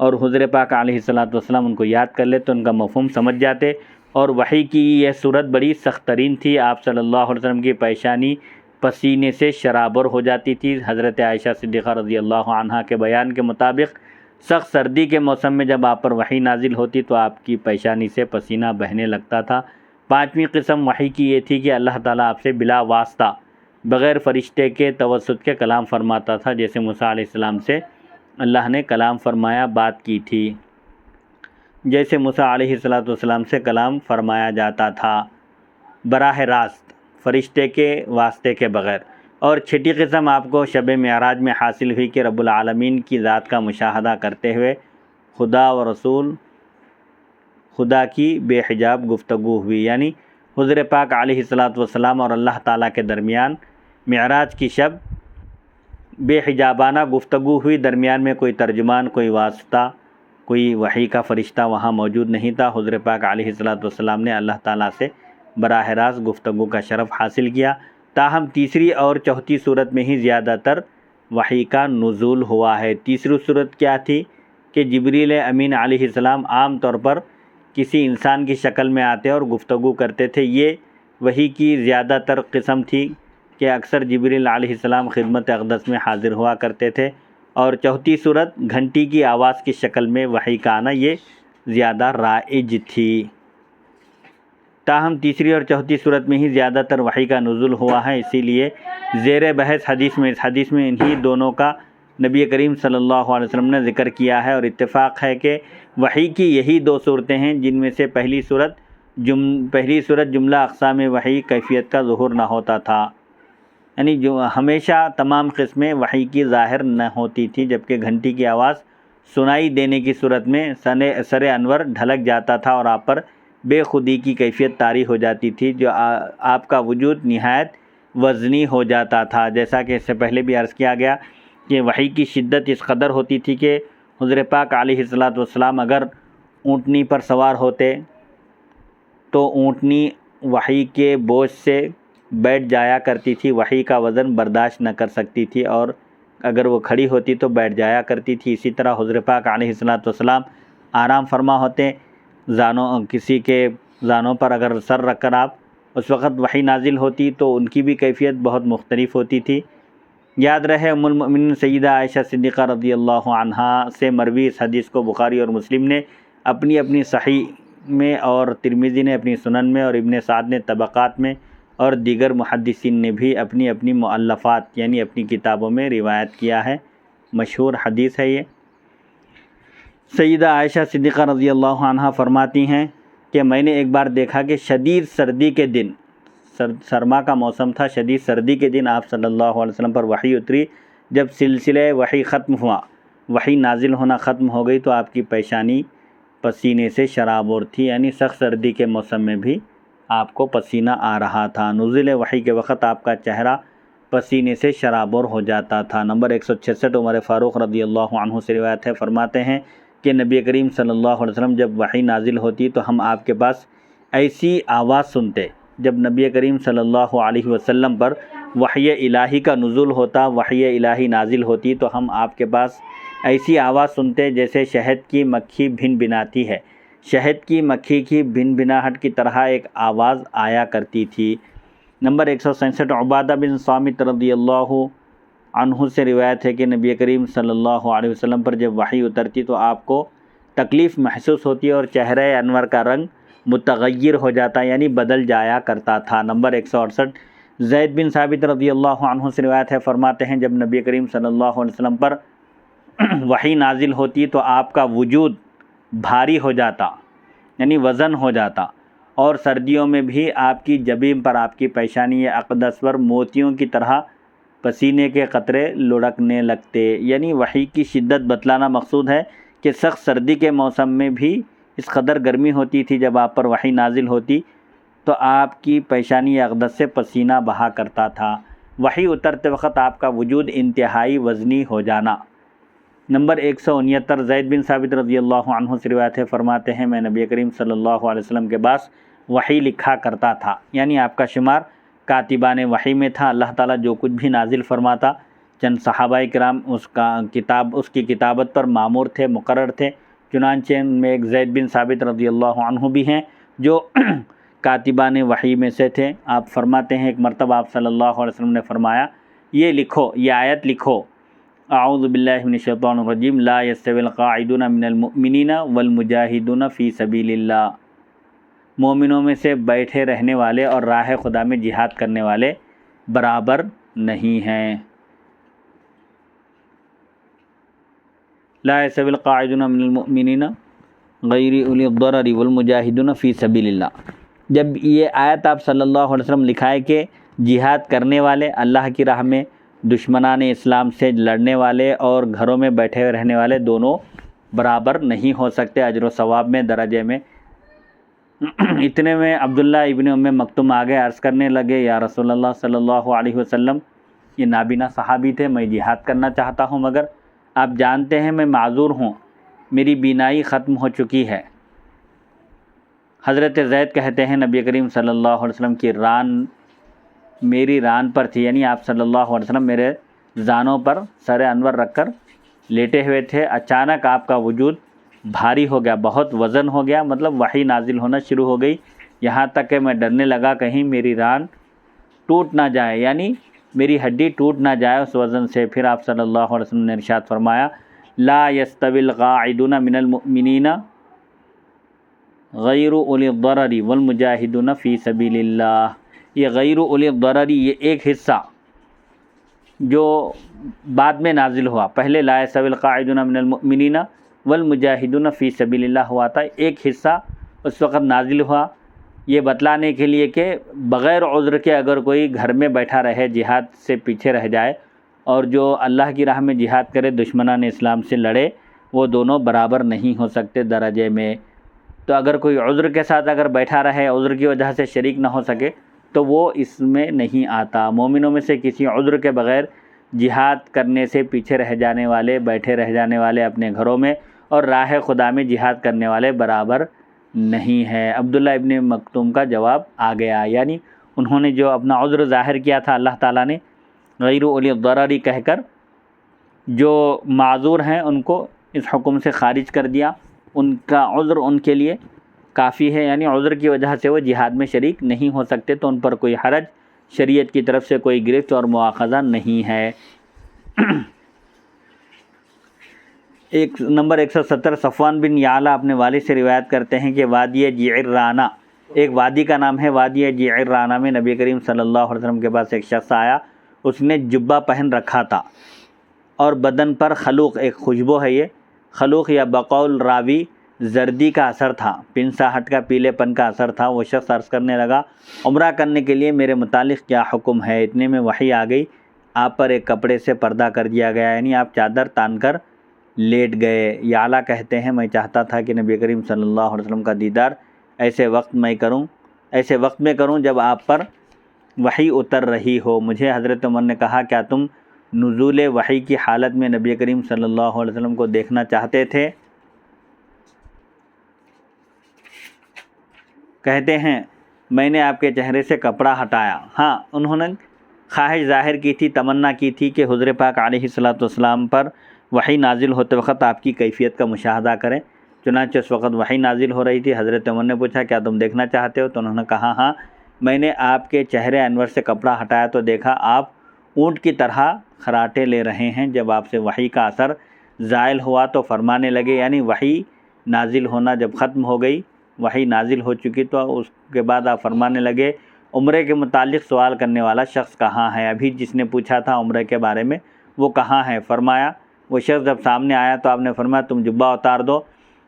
اور حضور پاک علیہ الصلوۃ والسلام ان کو یاد کر لے تو ان کا مفہوم سمجھ جاتے، اور وحی کی یہ صورت بڑی سخت ترین تھی۔ آپ صلی اللہ علیہ وسلم کی پیشانی پسینے سے شرابور ہو جاتی تھی۔ حضرت عائشہ صدیقہ رضی اللہ عنہا کے بیان کے مطابق سخت سردی کے موسم میں جب آپ پر وحی نازل ہوتی تو آپ کی پیشانی سے پسینہ بہنے لگتا تھا۔ پانچویں قسم وحی کی یہ تھی کہ اللہ تعالیٰ آپ سے بلا واسطہ بغیر فرشتے کے توسط کے کلام فرماتا تھا، جیسے موسیٰ علیہ السلام سے اللہ نے کلام فرمایا، بات کی تھی، جیسے موسیٰ علیہ السلام سے کلام فرمایا جاتا تھا براہ راست فرشتے کے واسطے کے بغیر۔ اور چھٹی قسم آپ کو شب معراج میں حاصل ہوئی کہ رب العالمین کی ذات کا مشاہدہ کرتے ہوئے خدا و رسول خدا کی بے حجاب گفتگو ہوئی، یعنی حضور پاک علیہ السلام اور اللہ تعالیٰ کے درمیان معراج کی شب بے حجابانہ گفتگو ہوئی۔ درمیان میں کوئی ترجمان، کوئی واسطہ، کوئی وحی کا فرشتہ وہاں موجود نہیں تھا۔ حضور پاک علیہ السلام نے اللہ تعالیٰ سے براہ راست گفتگو کا شرف حاصل کیا۔ تاہم تیسری اور چوتھی صورت میں ہی زیادہ تر وحی کا نزول ہوا ہے۔ تیسری صورت کیا تھی کہ جبریل امین علیہ السلام عام طور پر کسی انسان کی شکل میں آتے اور گفتگو کرتے تھے۔ یہ وحی کی زیادہ تر قسم تھی کہ اکثر جبریل علیہ السلام خدمت اقدس میں حاضر ہوا کرتے تھے۔ اور چوتھی صورت گھنٹی کی آواز کی شکل میں وحی کا آنا یہ زیادہ رائج تھی۔ تاہم تیسری اور چوتھی صورت میں ہی زیادہ تر وحی کا نزول ہوا ہے، اسی لیے زیر بحث اس حدیث میں انہی دونوں کا نبی کریم صلی اللہ علیہ وسلم نے ذکر کیا ہے، اور اتفاق ہے کہ وحی کی یہی دو صورتیں ہیں جن میں سے پہلی صورت جملہ اقسام وحی کیفیت کا ظہور نہ ہوتا تھا، یعنی جو ہمیشہ تمام قسمیں وحی کی ظاہر نہ ہوتی تھی، جبکہ گھنٹی کی آواز سنائی دینے کی صورت میں سر انور ڈھلک جاتا تھا اور آپ پر بے خودی کی کیفیت طاری ہو جاتی تھی، جو آپ کا وجود نہایت وزنی ہو جاتا تھا۔ جیسا کہ اس سے پہلے بھی عرض کیا گیا کہ وحی کی شدت اس قدر ہوتی تھی کہ حضور پاک علیہ السلام اگر اونٹنی پر سوار ہوتے تو اونٹنی وحی کے بوجھ سے بیٹھ جایا کرتی تھی، وحی کا وزن برداشت نہ کر سکتی تھی، اور اگر وہ کھڑی ہوتی تو بیٹھ جایا کرتی تھی۔ اسی طرح حضور پاک علیہ السلام آرام فرما ہوتے، کسی کے زانوں پر اگر سر رکھ کر آپ اس وقت وحی نازل ہوتی تو ان کی بھی کیفیت بہت مختلف ہوتی تھی۔ یاد رہے ام المؤمنین سیدہ عائشہ صدیقہ رضی اللہ عنہا سے مروی اس حدیث کو بخاری اور مسلم نے اپنی صحیح میں، اور ترمذی نے اپنی سنن میں، اور ابن سعد نے طبقات میں، اور دیگر محدثین نے بھی اپنی مؤلفات یعنی اپنی کتابوں میں روایت کیا ہے۔ مشہور حدیث ہے یہ۔ سیدہ عائشہ صدیقہ رضی اللہ عنہا فرماتی ہیں کہ میں نے ایک بار دیکھا کہ شدید سردی کے دن، سرما کا موسم تھا، شدید سردی کے دن آپ صلی اللہ علیہ وسلم پر وحی اتری۔ جب سلسلہ وحی ختم ہوا، وحی نازل ہونا ختم ہو گئی تو آپ کی پیشانی پسینے سے شرابور تھی، یعنی سخت سردی کے موسم میں بھی آپ کو پسینہ آ رہا تھا۔ نزول وحی کے وقت آپ کا چہرہ پسینے سے شرابور ہو جاتا تھا۔ نمبر 166 عمر فاروق رضی اللہ عنہ سے روایت ہے، فرماتے ہیں کہ نبی کریم صلی اللہ علیہ وسلم جب وحی نازل ہوتی تو ہم آپ کے پاس ایسی آواز سنتے، جب نبی کریم صلی اللہ علیہ وسلم پر وحی الہی کا نزول ہوتا، وحی الہی نازل ہوتی تو ہم آپ کے پاس ایسی آواز سنتے جیسے شہد کی مکھی بھن بھناتی ہے۔ شہد کی مکھی کی بھن بھناہٹ کی طرح ایک آواز آیا کرتی تھی۔ نمبر 167 عبادہ بن صامت رضی اللہ عنہ سے روایت ہے کہ نبی کریم صلی اللہ علیہ وسلم پر جب وحی اترتی تو آپ کو تکلیف محسوس ہوتی اور چہرہ انور کا رنگ متغیر ہو جاتا، یعنی بدل جایا کرتا تھا۔ نمبر 168 زید بن ثابت رضی اللہ عنہ سے روایت ہے، فرماتے ہیں جب نبی کریم صلی اللہ علیہ وسلم پر وحی نازل ہوتی تو آپ کا وجود بھاری ہو جاتا، یعنی وزن ہو جاتا، اور سردیوں میں بھی آپ کی جبین پر، آپ کی پیشانی یا اقدس پر موتیوں کی طرح پسینے کے قطرے لڑکنے لگتے۔ یعنی وحی کی شدت بتلانا مقصود ہے کہ سخت سردی کے موسم میں بھی اس قدر گرمی ہوتی تھی جب آپ پر وحی نازل ہوتی تو آپ کی پیشانی یا اقدس سے پسینہ بہا کرتا تھا۔ وحی اترتے وقت آپ کا وجود انتہائی وزنی ہو جانا۔ نمبر 169 زید بن ثابت رضی اللہ عنہ سے روایت ہے، فرماتے ہیں میں نبی کریم صلی اللہ علیہ وسلم کے پاس وحی لکھا کرتا تھا، یعنی آپ کا شمار کاتبان وحی میں تھا۔ اللہ تعالیٰ جو کچھ بھی نازل فرماتا چند صحابہ کرام اس کی کتابت پر مامور تھے، مقرر تھے، چنانچہ ان میں ایک زید بن ثابت رضی اللہ عنہ بھی ہیں جو کاتبان وحی میں سے تھے۔ آپ فرماتے ہیں ایک مرتبہ آپ صلی اللہ علیہ وسلم نے فرمایا، یہ لکھو، یہ آیت لکھو، اعوذ باللہ من الشیطان الرجیم، لا یستوی القاعدون من المؤمنین والمجاہدون فی سبیل اللہ، مومنوں میں سے بیٹھے رہنے والے اور راہ خدا میں جہاد کرنے والے برابر نہیں ہیں۔ لا یستوی القاعدون من المؤمنین غیر اولی الضرر والمجاہدون فی سبیل اللہ۔ جب یہ آیت آپ صلی اللہ علیہ وسلم لکھائے کہ جہاد کرنے والے، اللہ کی راہ میں دشمنان اسلام سے لڑنے والے اور گھروں میں بیٹھے ہوئے رہنے والے دونوں برابر نہیں ہو سکتے اجر و ثواب میں، درجے میں۔ اتنے میں عبداللہ ابن ام مکتوم آگے عرض کرنے لگے، یا رسول اللہ صلی اللہ علیہ وسلم، یہ نابینا صحابی تھے، میں جہاد کرنا چاہتا ہوں مگر آپ جانتے ہیں میں معذور ہوں، میری بینائی ختم ہو چکی ہے۔ حضرت زید کہتے ہیں نبی کریم صلی اللہ علیہ وسلم کی ران میری ران پر تھی، یعنی آپ صلی اللہ علیہ وسلم میرے زانوں پر سر انور رکھ کر لیٹے ہوئے تھے، اچانک آپ کا وجود بھاری ہو گیا، بہت وزن ہو گیا، مطلب وحی نازل ہونا شروع ہو گئی، یہاں تک کہ میں ڈرنے لگا کہیں میری ران ٹوٹ نہ جائے، یعنی میری ہڈی ٹوٹ نہ جائے اس وزن سے۔ پھر آپ صلی اللہ علیہ وسلم نے ارشاد فرمایا، لا یستوی القاعدون من المؤمنین غیر اولی الضرر والمجاہدون فی سبیل اللہ۔ یہ غیر اولی الضرر، یہ ایک حصہ جو بعد میں نازل ہوا، پہلے لا یستوی القاعدون من المؤمنین والمجاہدون فی سبیل اللہ ہوا تھا، ایک حصہ اس وقت نازل ہوا یہ بتلانے کے لیے کہ بغیر عذر کے اگر کوئی گھر میں بیٹھا رہے، جہاد سے پیچھے رہ جائے، اور جو اللہ کی راہ میں جہاد کرے، دشمنان اسلام سے لڑے، وہ دونوں برابر نہیں ہو سکتے درجے میں۔ تو اگر کوئی عذر کے ساتھ اگر بیٹھا رہے، عذر کی وجہ سے شریک نہ ہو سکے، تو وہ اس میں نہیں آتا۔ مومنوں میں سے کسی عذر کے بغیر جہاد کرنے سے پیچھے رہ جانے والے، بیٹھے رہ جانے والے اپنے گھروں میں اور راہ خدا میں جہاد کرنے والے برابر نہیں ہے۔ عبداللہ ابن مکتوم کا جواب آ گیا، یعنی انہوں نے جو اپنا عذر ظاہر کیا تھا، اللہ تعالیٰ نے غیر اولی الضرر کہہ کر جو معذور ہیں ان کو اس حکم سے خارج کر دیا، ان کا عذر ان کے لیے کافی ہے، یعنی عذر کی وجہ سے وہ جہاد میں شریک نہیں ہو سکتے، تو ان پر کوئی حرج، شریعت کی طرف سے کوئی گرفت اور مواخذہ نہیں ہے۔ ایک نمبر 170، صفوان بن یعلا اپنے والد سے روایت کرتے ہیں کہ وادی جعرانہ، ایک وادی کا نام ہے، وادی جعرانہ میں نبی کریم صلی اللہ علیہ وسلم کے پاس ایک شخص آیا، اس نے جبہ پہن رکھا تھا اور بدن پر خلوق، ایک خوشبو ہے یہ، خلوق یا بقول راوی زردی کا اثر تھا، پنساہٹ کا، پیلے پن کا اثر تھا۔ وہ شخص عرض کرنے لگا، عمرہ کرنے کے لیے میرے متعلق کیا حکم ہے؟ اتنے میں وحی آ گئی، آپ پر ایک کپڑے سے پردہ کر دیا گیا، یعنی آپ چادر تان کر لیٹ گئے۔ یعلا کہتے ہیں میں چاہتا تھا کہ نبی کریم صلی اللہ علیہ وسلم کا دیدار ایسے وقت میں کروں جب آپ پر وحی اتر رہی ہو۔ مجھے حضرت عمر نے کہا، کیا تم نزول وحی کی حالت میں نبی کریم صلی اللہ علیہ وسلم کو دیکھنا چاہتے تھے؟ کہتے ہیں میں نے آپ کے چہرے سے کپڑا ہٹایا۔ ہاں، انہوں نے خواہش ظاہر کی تھی، تمنا کی تھی کہ حضور پاک علیہ الصلوۃ والسلام پر وحی نازل ہوتے وقت آپ کی کیفیت کا مشاہدہ کریں۔ چنانچہ اس وقت وحی نازل ہو رہی تھی، حضرت عمر نے پوچھا کیا تم دیکھنا چاہتے ہو؟ تو انہوں نے کہا ہاں، میں نے آپ کے چہرے انور سے کپڑا ہٹایا تو دیکھا آپ اونٹ کی طرح خراٹے لے رہے ہیں۔ جب آپ سے وحی کا اثر زائل ہوا تو فرمانے لگے، یعنی وحی نازل ہونا جب ختم ہو گئی، وحی نازل ہو چکی، تو اس کے بعد آپ فرمانے لگے عمرے کے متعلق سوال کرنے والا شخص کہاں ہے؟ ابھی جس نے پوچھا تھا عمرے کے بارے میں وہ کہاں ہے؟ فرمایا وہ شخص جب سامنے آیا تو آپ نے فرمایا تم جبہ اتار دو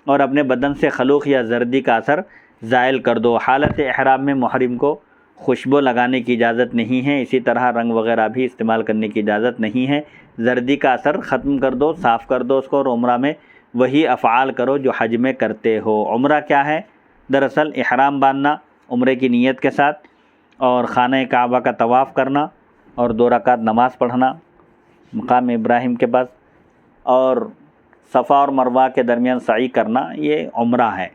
اور اپنے بدن سے خلوق یا زردی کا اثر زائل کر دو۔ حالت احرام میں محرم کو خوشبو لگانے کی اجازت نہیں ہے، اسی طرح رنگ وغیرہ بھی استعمال کرنے کی اجازت نہیں ہے۔ زردی کا اثر ختم کر دو، صاف کر دو اس کو، اور عمرہ میں وہی افعال کرو جو حج میں کرتے ہو۔ عمرہ کیا ہے؟ دراصل احرام باندھنا عمرے کی نیت کے ساتھ، اور خانہ کعبہ کا طواف کرنا، اور 2 رکعت نماز پڑھنا مقام ابراہیم کے پاس، اور صفا اور مروہ کے درمیان سعی کرنا، یہ عمرہ ہے۔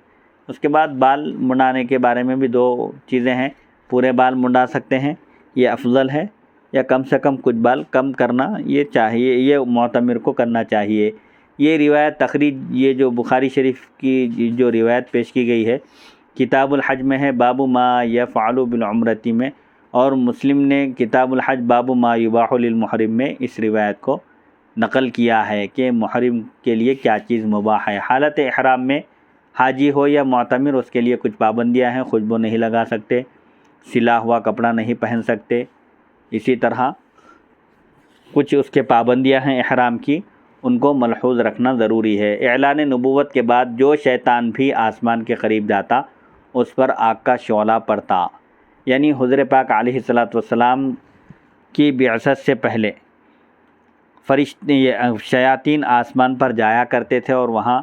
اس کے بعد بال منڈانے کے بارے میں بھی 2 چیزیں ہیں، پورے بال منڈا سکتے ہیں، یہ افضل ہے، یا کم سے کم کچھ بال کم کرنا یہ چاہیے، یہ معتمر کو کرنا چاہیے۔ یہ روایت تخریج یہ جو بخاری شریف کی جو روایت پیش کی گئی ہے کتاب الحج میں ہے، باب ما یفعل بالعمرۃ میں، اور مسلم نے کتاب الحج باب ما یباح للمحرم میں اس روایت کو نقل کیا ہے کہ محرم کے لیے کیا چیز مباح ہے۔ حالت احرام میں حاجی ہو یا معتمر اس کے لیے کچھ پابندیاں ہیں، خوشبو نہیں لگا سکتے، سلا ہوا کپڑا نہیں پہن سکتے، اسی طرح کچھ اس کے پابندیاں ہیں احرام کی، ان کو ملحوظ رکھنا ضروری ہے۔ اعلان نبوت کے بعد جو شیطان بھی آسمان کے قریب جاتا اس پر آگ کا شعلہ پڑتا، یعنی حضور پاک علیہ الصلاۃ والسلام کی بعثت سے پہلے شیاطین آسمان پر جایا کرتے تھے اور وہاں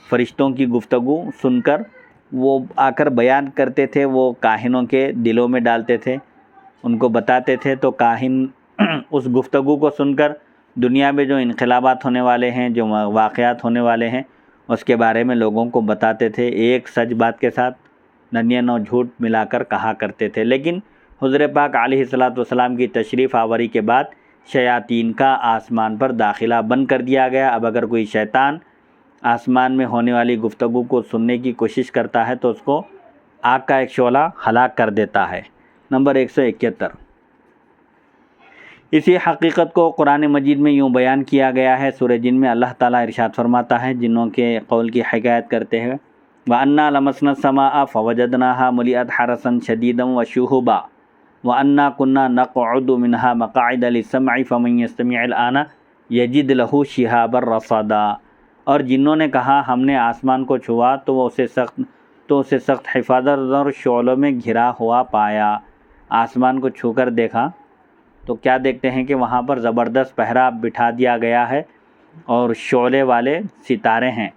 فرشتوں کی گفتگو سن کر وہ آ کر بیان کرتے تھے، وہ کاہنوں کے دلوں میں ڈالتے تھے، ان کو بتاتے تھے، تو کاہن اس گفتگو کو سن کر دنیا میں جو انقلابات ہونے والے ہیں، جو واقعات ہونے والے ہیں، اس کے بارے میں لوگوں کو بتاتے تھے، ایک سچ بات کے ساتھ 99 جھوٹ ملا کر کہا کرتے تھے۔ لیکن حضور پاک علیہ الصلاۃ والسلام کی تشریف آوری کے بعد شیاطین کا آسمان پر داخلہ بند کر دیا گیا۔ اب اگر کوئی شیطان آسمان میں ہونے والی گفتگو کو سننے کی کوشش کرتا ہے تو اس کو آگ کا ایک شعلہ ہلاک کر دیتا ہے۔ نمبر 171، اسی حقیقت کو قرآن مجید میں یوں بیان کیا گیا ہے۔ سورہ جن میں اللہ تعالیٰ ارشاد فرماتا ہے جنوں کے قول کی حکایت کرتے ہیں، وَأَنَّا لَمَسْنَا السَّمَاءَ فَوَجَدْنَاهَا مُلِئَتْ حَرَسًا شَدِيدًا وَشُهُبًا وَأَنَّا كُنَّا نَقْعُدُ مِنْهَا مَقَاعِدَ لِلسَّمْعِ فَمَن يَسْتَمِعِ الْآنَ يَجِدْ لَهُ شِهَابًا رَّصَدًا، اور جنوں نے کہا ہم نے آسمان کو چھوا تو اسے سخت حفاظت اور شعلوں میں گھرا ہوا پایا۔ آسمان کو چھو کر دیکھا تو کیا دیکھتے ہیں کہ وہاں پر زبردست پہرا بٹھا دیا گیا ہے اور شعلے والے ستارے ہیں،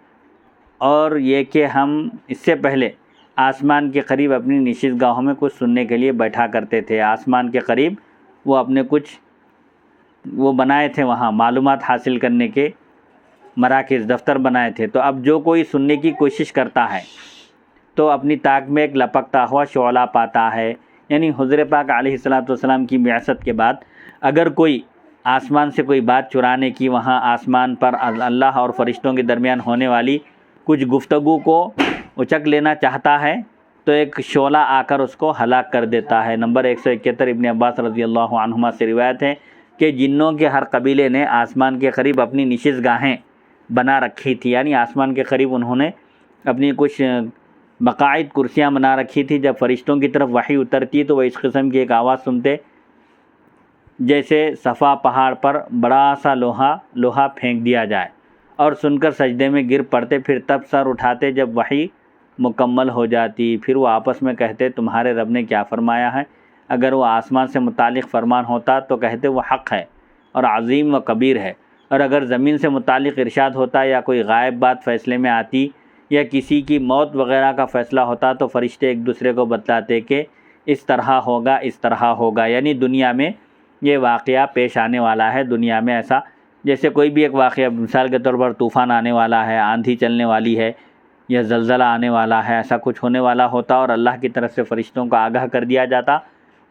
اور یہ کہ ہم اس سے پہلے آسمان کے قریب اپنی نشست گاہوں میں کچھ سننے کے لیے بیٹھا کرتے تھے۔ آسمان کے قریب وہ اپنے وہ بنائے تھے، وہاں معلومات حاصل کرنے کے مراکز دفتر بنائے تھے، تو اب جو کوئی سننے کی کوشش کرتا ہے تو اپنی طاق میں ایک لپکتا ہوا شعلہ پاتا ہے۔ یعنی حضور پاک علیہ الصلاۃ والسلام کی بعثت کے بعد اگر کوئی آسمان سے کوئی بات چرانے کی، وہاں آسمان پر اللہ اور فرشتوں کے درمیان ہونے والی کچھ گفتگو کو اچک لینا چاہتا ہے تو ایک شعلہ آ کر اس کو ہلاک کر دیتا ہے۔ نمبر 171، ابن عباس رضی اللہ عنہما سے روایت ہے کہ جنوں کے ہر قبیلے نے آسمان کے قریب اپنی نشست گاہیں بنا رکھی تھی، یعنی آسمان کے قریب انہوں نے اپنی کچھ مقاعد کرسیاں بنا رکھی تھی۔ جب فرشتوں کی طرف وحی اترتی تو وہ اس قسم کی ایک آواز سنتے جیسے صفا پہاڑ پر بڑا سا لوہا پھینک دیا جائے، اور سن کر سجدے میں گر پڑتے، پھر تب سر اٹھاتے جب وحی مکمل ہو جاتی، پھر وہ آپس میں کہتے تمہارے رب نے کیا فرمایا ہے؟ اگر وہ آسمان سے متعلق فرمان ہوتا تو کہتے وہ حق ہے اور عظیم و کبیر ہے، اور اگر زمین سے متعلق ارشاد ہوتا یا کوئی غائب بات فیصلے میں آتی یا کسی کی موت وغیرہ کا فیصلہ ہوتا تو فرشتے ایک دوسرے کو بتلاتے کہ اس طرح ہوگا، اس طرح ہوگا، یعنی دنیا میں یہ واقعہ پیش آنے والا ہے۔ دنیا میں ایسا جیسے کوئی بھی ایک واقعہ، مثال کے طور پر طوفان آنے والا ہے، آندھی چلنے والی ہے یا زلزلہ آنے والا ہے، ایسا کچھ ہونے والا ہوتا اور اللہ کی طرف سے فرشتوں کو آگاہ کر دیا جاتا۔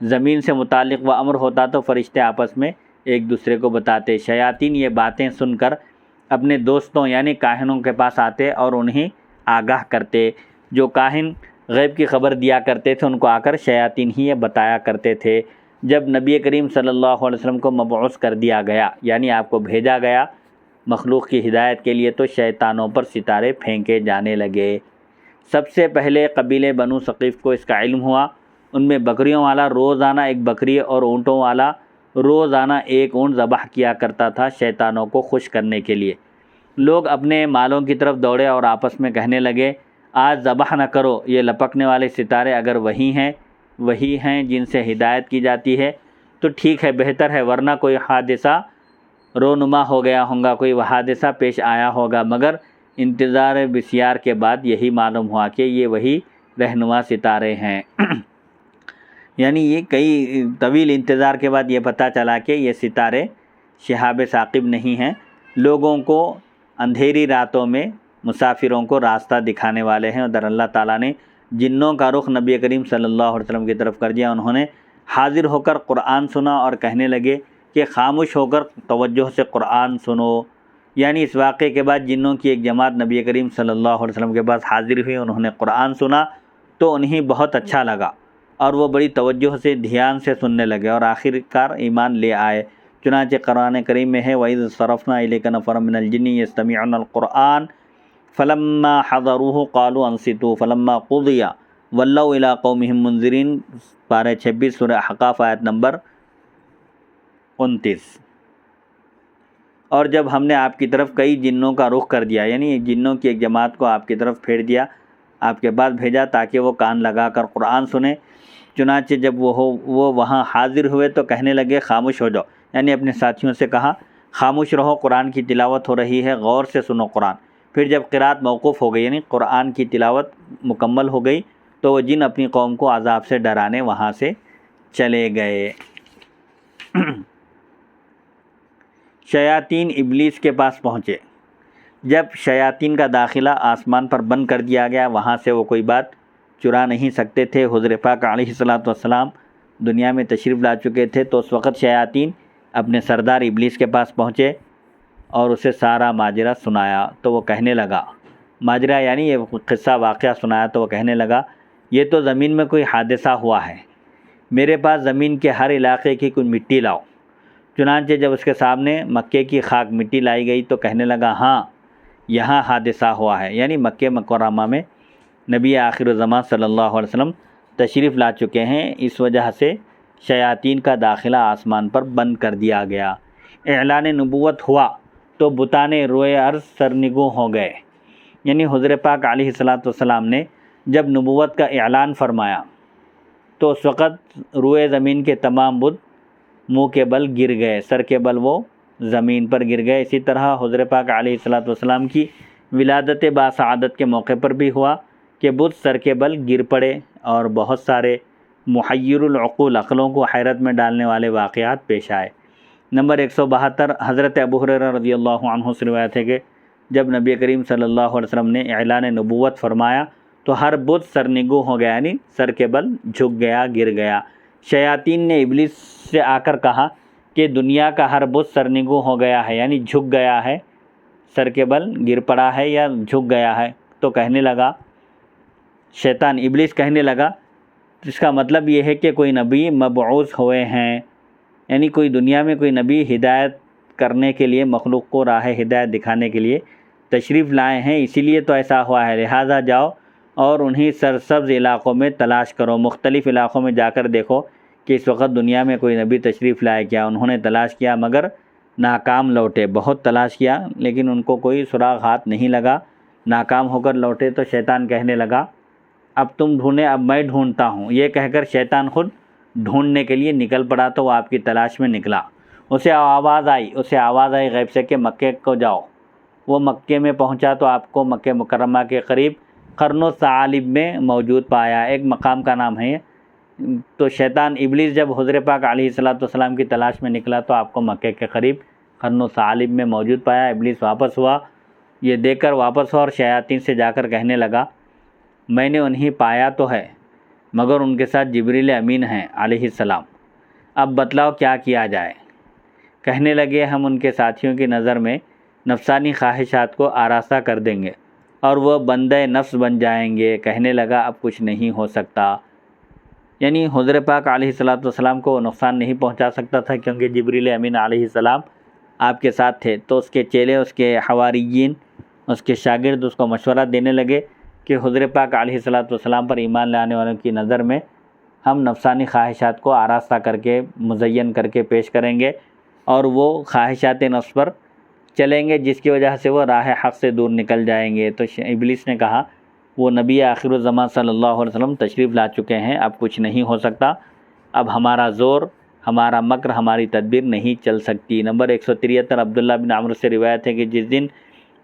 زمین سے متعلق وہ امر ہوتا تو فرشتے آپس میں ایک دوسرے کو بتاتے۔ شیاطین یہ باتیں سن کر اپنے دوستوں یعنی کاہنوں کے پاس آتے اور انہیں آگاہ کرتے۔ جو کاہن غیب کی خبر دیا کرتے تھے ان کو آ کر شیاطین ہی یہ بتایا کرتے تھے۔ جب نبی کریم صلی اللہ علیہ وسلم کو مبعوث کر دیا گیا، یعنی آپ کو بھیجا گیا مخلوق کی ہدایت کے لیے، تو شیطانوں پر ستارے پھینکے جانے لگے۔ سب سے پہلے قبیلے بنو ثقیف کو اس کا علم ہوا۔ ان میں بکریوں والا روزانہ ایک بکری اور اونٹوں والا روزانہ ایک اونٹ ذبح کیا کرتا تھا شیطانوں کو خوش کرنے کے لیے۔ لوگ اپنے مالوں کی طرف دوڑے اور آپس میں کہنے لگے آج ذبح نہ کرو، یہ لپکنے والے ستارے اگر وہی ہیں جن سے ہدایت کی جاتی ہے تو ٹھیک ہے، بہتر ہے، ورنہ کوئی حادثہ رونما ہو گیا ہوگا، کوئی حادثہ پیش آیا ہوگا۔ مگر انتظار بسیار کے بعد یہی معلوم ہوا کہ یہ وہی رہنما ستارے ہیں۔ یعنی یہ کئی طویل انتظار کے بعد یہ پتہ چلا کہ یہ ستارے شہاب ثاقب نہیں ہیں، لوگوں کو اندھیری راتوں میں مسافروں کو راستہ دکھانے والے ہیں۔ ادھر اللہ تعالیٰ نے جنوں کا رخ نبی کریم صلی اللہ علیہ وسلم کی طرف کر دیا، انہوں نے حاضر ہو کر قرآن سنا اور کہنے لگے کہ خاموش ہو کر توجہ سے قرآن سنو۔ یعنی اس واقعے کے بعد جنوں کی ایک جماعت نبی کریم صلی اللہ علیہ وسلم کے پاس حاضر ہوئی، انہوں نے قرآن سنا تو انہیں بہت اچھا لگا اور وہ بڑی توجہ سے دھیان سے سننے لگے اور آخر کار ایمان لے آئے۔ چنانچہ قرآن کریم میں ہے وَإِذْ صَرَفْنَا إِلَيْكَ نَفَرًا مِنَ الْجِنِّ يَسْتَمِعُونَ الْقُرْآنَ فَلَمَّا حَضَرُوهُ قَالُوا أَنصِتُوا فَلَمَّا قُضِيَ وَلَّوْا إِلَىٰ قَوْمِهِمْ مُنذِرِينَ پارہ 26 سورہ احقاف آیت نمبر 29۔ اور جب ہم نے آپ کی طرف کئی جنوں کا رخ کر دیا، یعنی جنوں کی ایک جماعت کو آپ کی طرف پھیر دیا، آپ کے پاس بھیجا تاکہ وہ کان لگا کر قرآن سنیں، چنانچہ جب وہ وہاں حاضر ہوئے تو کہنے لگے خاموش ہو جاؤ، یعنی اپنے ساتھیوں سے کہا خاموش رہو، قرآن کی تلاوت ہو رہی ہے، غور سے سنو قرآن۔ پھر جب قرات موقوف ہو گئی، یعنی قرآن کی تلاوت مکمل ہو گئی، تو وہ جن اپنی قوم کو عذاب سے ڈرانے وہاں سے چلے گئے۔ شیاطین ابلیس کے پاس پہنچے۔ جب شیاطین کا داخلہ آسمان پر بند کر دیا گیا، وہاں سے وہ کوئی بات چرا نہیں سکتے تھے۔ حضور پاک علیہ السلام دنیا میں تشریف لا چکے تھے، تو اس وقت شیاطین اپنے سردار ابلیس کے پاس پہنچے اور اسے سارا ماجرا سنایا، تو وہ کہنے لگا، ماجرا یعنی یہ قصہ واقعہ سنایا، تو وہ کہنے لگا یہ تو زمین میں کوئی حادثہ ہوا ہے، میرے پاس زمین کے ہر علاقے کی کوئی مٹی لاؤ۔ چنانچہ جب اس کے سامنے مکے کی خاک مٹی لائی گئی تو کہنے لگا ہاں یہاں حادثہ ہوا ہے، یعنی مکہ مکرمہ میں نبی آخر الزمان صلی اللہ علیہ وسلم تشریف لا چکے ہیں، اس وجہ سے شیاطین کا داخلہ آسمان پر بند کر دیا گیا۔ اعلان نبوت ہوا تو بتان روئے عرض سرنگوں ہو گئے، یعنی حضور پاک علیہ السلام نے جب نبوت کا اعلان فرمایا تو اس وقت روئے زمین کے تمام بت منہ کے بل گر گئے، سر کے بل وہ زمین پر گر گئے۔ اسی طرح حضور پاک علیہ السلام کی ولادت باسعادت کے موقع پر بھی ہوا کہ بت سر کے بل گر پڑے اور بہت سارے محیر العقول، عقلوں کو حیرت میں ڈالنے والے واقعات پیش آئے۔ نمبر 172 حضرت ابو ہریرہ رضی اللہ عنہ سے روایت ہے کہ جب نبی کریم صلی اللہ علیہ وسلم نے اعلان نبوت فرمایا تو ہر بت سرنگوں ہو گیا، یعنی سر کے بل جھک گیا، گر گیا۔ شیاطین نے ابلیس سے آ کر کہا کہ دنیا کا ہر بت سرنگوں ہو گیا ہے، یعنی جھک گیا ہے، سر کے بل گر پڑا ہے یا جھک گیا ہے۔ تو کہنے لگا شیطان ابلیس کہنے لگا اس کا مطلب یہ ہے کہ کوئی نبی مبعوث ہوئے ہیں، یعنی کوئی دنیا میں کوئی نبی ہدایت کرنے کے لیے، مخلوق کو راہ ہدایت دکھانے کے لیے تشریف لائے ہیں، اسی لیے تو ایسا ہوا ہے، لہٰذا جاؤ اور انہی سرسبز علاقوں میں تلاش کرو، مختلف علاقوں میں جا کر دیکھو کہ اس وقت دنیا میں کوئی نبی تشریف لائے کیا۔ انہوں نے تلاش کیا مگر ناکام لوٹے، بہت تلاش کیا لیکن ان کو کوئی سراغ ہاتھ نہیں لگا، ناکام ہو کر لوٹے۔ تو شیطان کہنے لگا اب تم ڈھونڈیں، اب میں ڈھونڈتا ہوں۔ یہ کہہ کر شیطان خود ڈھونڈنے کے لیے نکل پڑا، تو وہ آپ کی تلاش میں نکلا۔ اسے آواز آئی غیب سے کہ مکے کو جاؤ۔ وہ مکے میں پہنچا تو آپ کو مکہ مکرمہ کے قریب قرن الثعالب میں موجود پایا، ایک مقام کا نام ہے۔ تو شیطان ابلیس جب حضور پاک علیہ السلام کی تلاش میں نکلا تو آپ کو مکے کے قریب قرن الثعالب میں موجود پایا۔ ابلیس واپس ہوا، یہ دیکھ کر واپس ہوا اور شیاطین سے جا کر کہنے لگا میں نے انہیں پایا تو ہے مگر ان کے ساتھ جبریل امین ہیں علیہ السلام، اب بتلاؤ کیا کیا جائے۔ کہنے لگے ہم ان کے ساتھیوں کی نظر میں نفسانی خواہشات کو آراستہ کر دیں گے اور وہ بندہ نفس بن جائیں گے۔ کہنے لگا اب کچھ نہیں ہو سکتا، یعنی حضور پاک علیہ السلام کو نقصان نہیں پہنچا سکتا تھا کیونکہ جبریل امین علیہ السلام آپ کے ساتھ تھے۔ تو اس کے چیلے، اس کے حواریین، اس کے شاگرد اس کو مشورہ دینے لگے کہ حضور پاک علیہ السلام پر ایمان لانے والوں کی نظر میں ہم نفسانی خواہشات کو آراستہ کر کے، مزین کر کے پیش کریں گے اور وہ خواہشات نفس پر چلیں گے جس کی وجہ سے وہ راہ حق سے دور نکل جائیں گے۔ تو ابلیس نے کہا وہ نبی آخر الزمان صلی اللہ علیہ وسلم تشریف لا چکے ہیں، اب کچھ نہیں ہو سکتا، اب ہمارا زور، ہمارا مکر، ہماری تدبیر نہیں چل سکتی۔ نمبر 173 عبداللہ بن عمرو سے روایت ہے کہ جس دن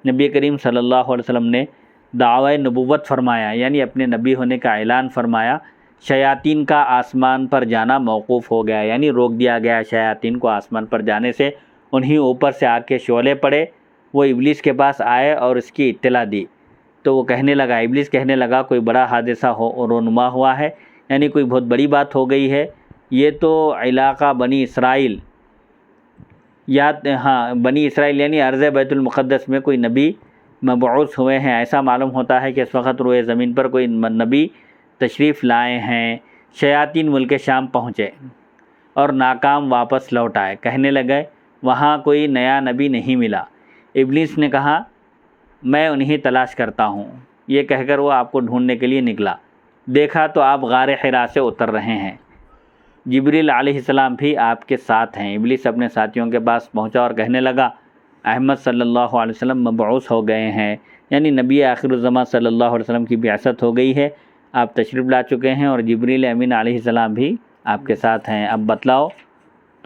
نبی کریم صلی اللہ علیہ وسلم نے دعوی نبوت فرمایا، یعنی اپنے نبی ہونے کا اعلان فرمایا، شیاطین کا آسمان پر جانا موقوف ہو گیا، یعنی روک دیا گیا شیاطین کو آسمان پر جانے سے۔ انہیں اوپر سے آگ کے شعلے پڑے، وہ ابلیس کے پاس آئے اور اس کی اطلاع دی تو وہ کہنے لگا، ابلیس کہنے لگا کوئی بڑا حادثہ رونما ہوا ہے، یعنی کوئی بہت بڑی بات ہو گئی ہے، یہ تو علاقہ بنی اسرائیل بنی اسرائیل یعنی ارض بیت المقدس میں کوئی نبی مبعوث ہوئے ہیں، ایسا معلوم ہوتا ہے کہ اس وقت روئے زمین پر کوئی نبی تشریف لائے ہیں۔ شیاطین ملک شام پہنچے اور ناکام واپس لوٹ آئے، کہنے لگے وہاں کوئی نیا نبی نہیں ملا۔ ابلیس نے کہا میں انہیں تلاش کرتا ہوں، یہ کہہ کر وہ آپ کو ڈھونڈنے کے لیے نکلا، دیکھا تو آپ غار حرا سے اتر رہے ہیں، جبریل علیہ السلام بھی آپ کے ساتھ ہیں۔ ابلیس اپنے ساتھیوں کے پاس پہنچا اور کہنے لگا احمد صلی اللہ علیہ وسلم مبعوث ہو گئے ہیں، یعنی نبی آخر الزمان صلی اللہ علیہ وسلم کی بعثت ہو گئی ہے، آپ تشریف لا چکے ہیں اور جبریل امین علیہ السلام بھی آپ کے ساتھ ہیں، اب بتلاؤ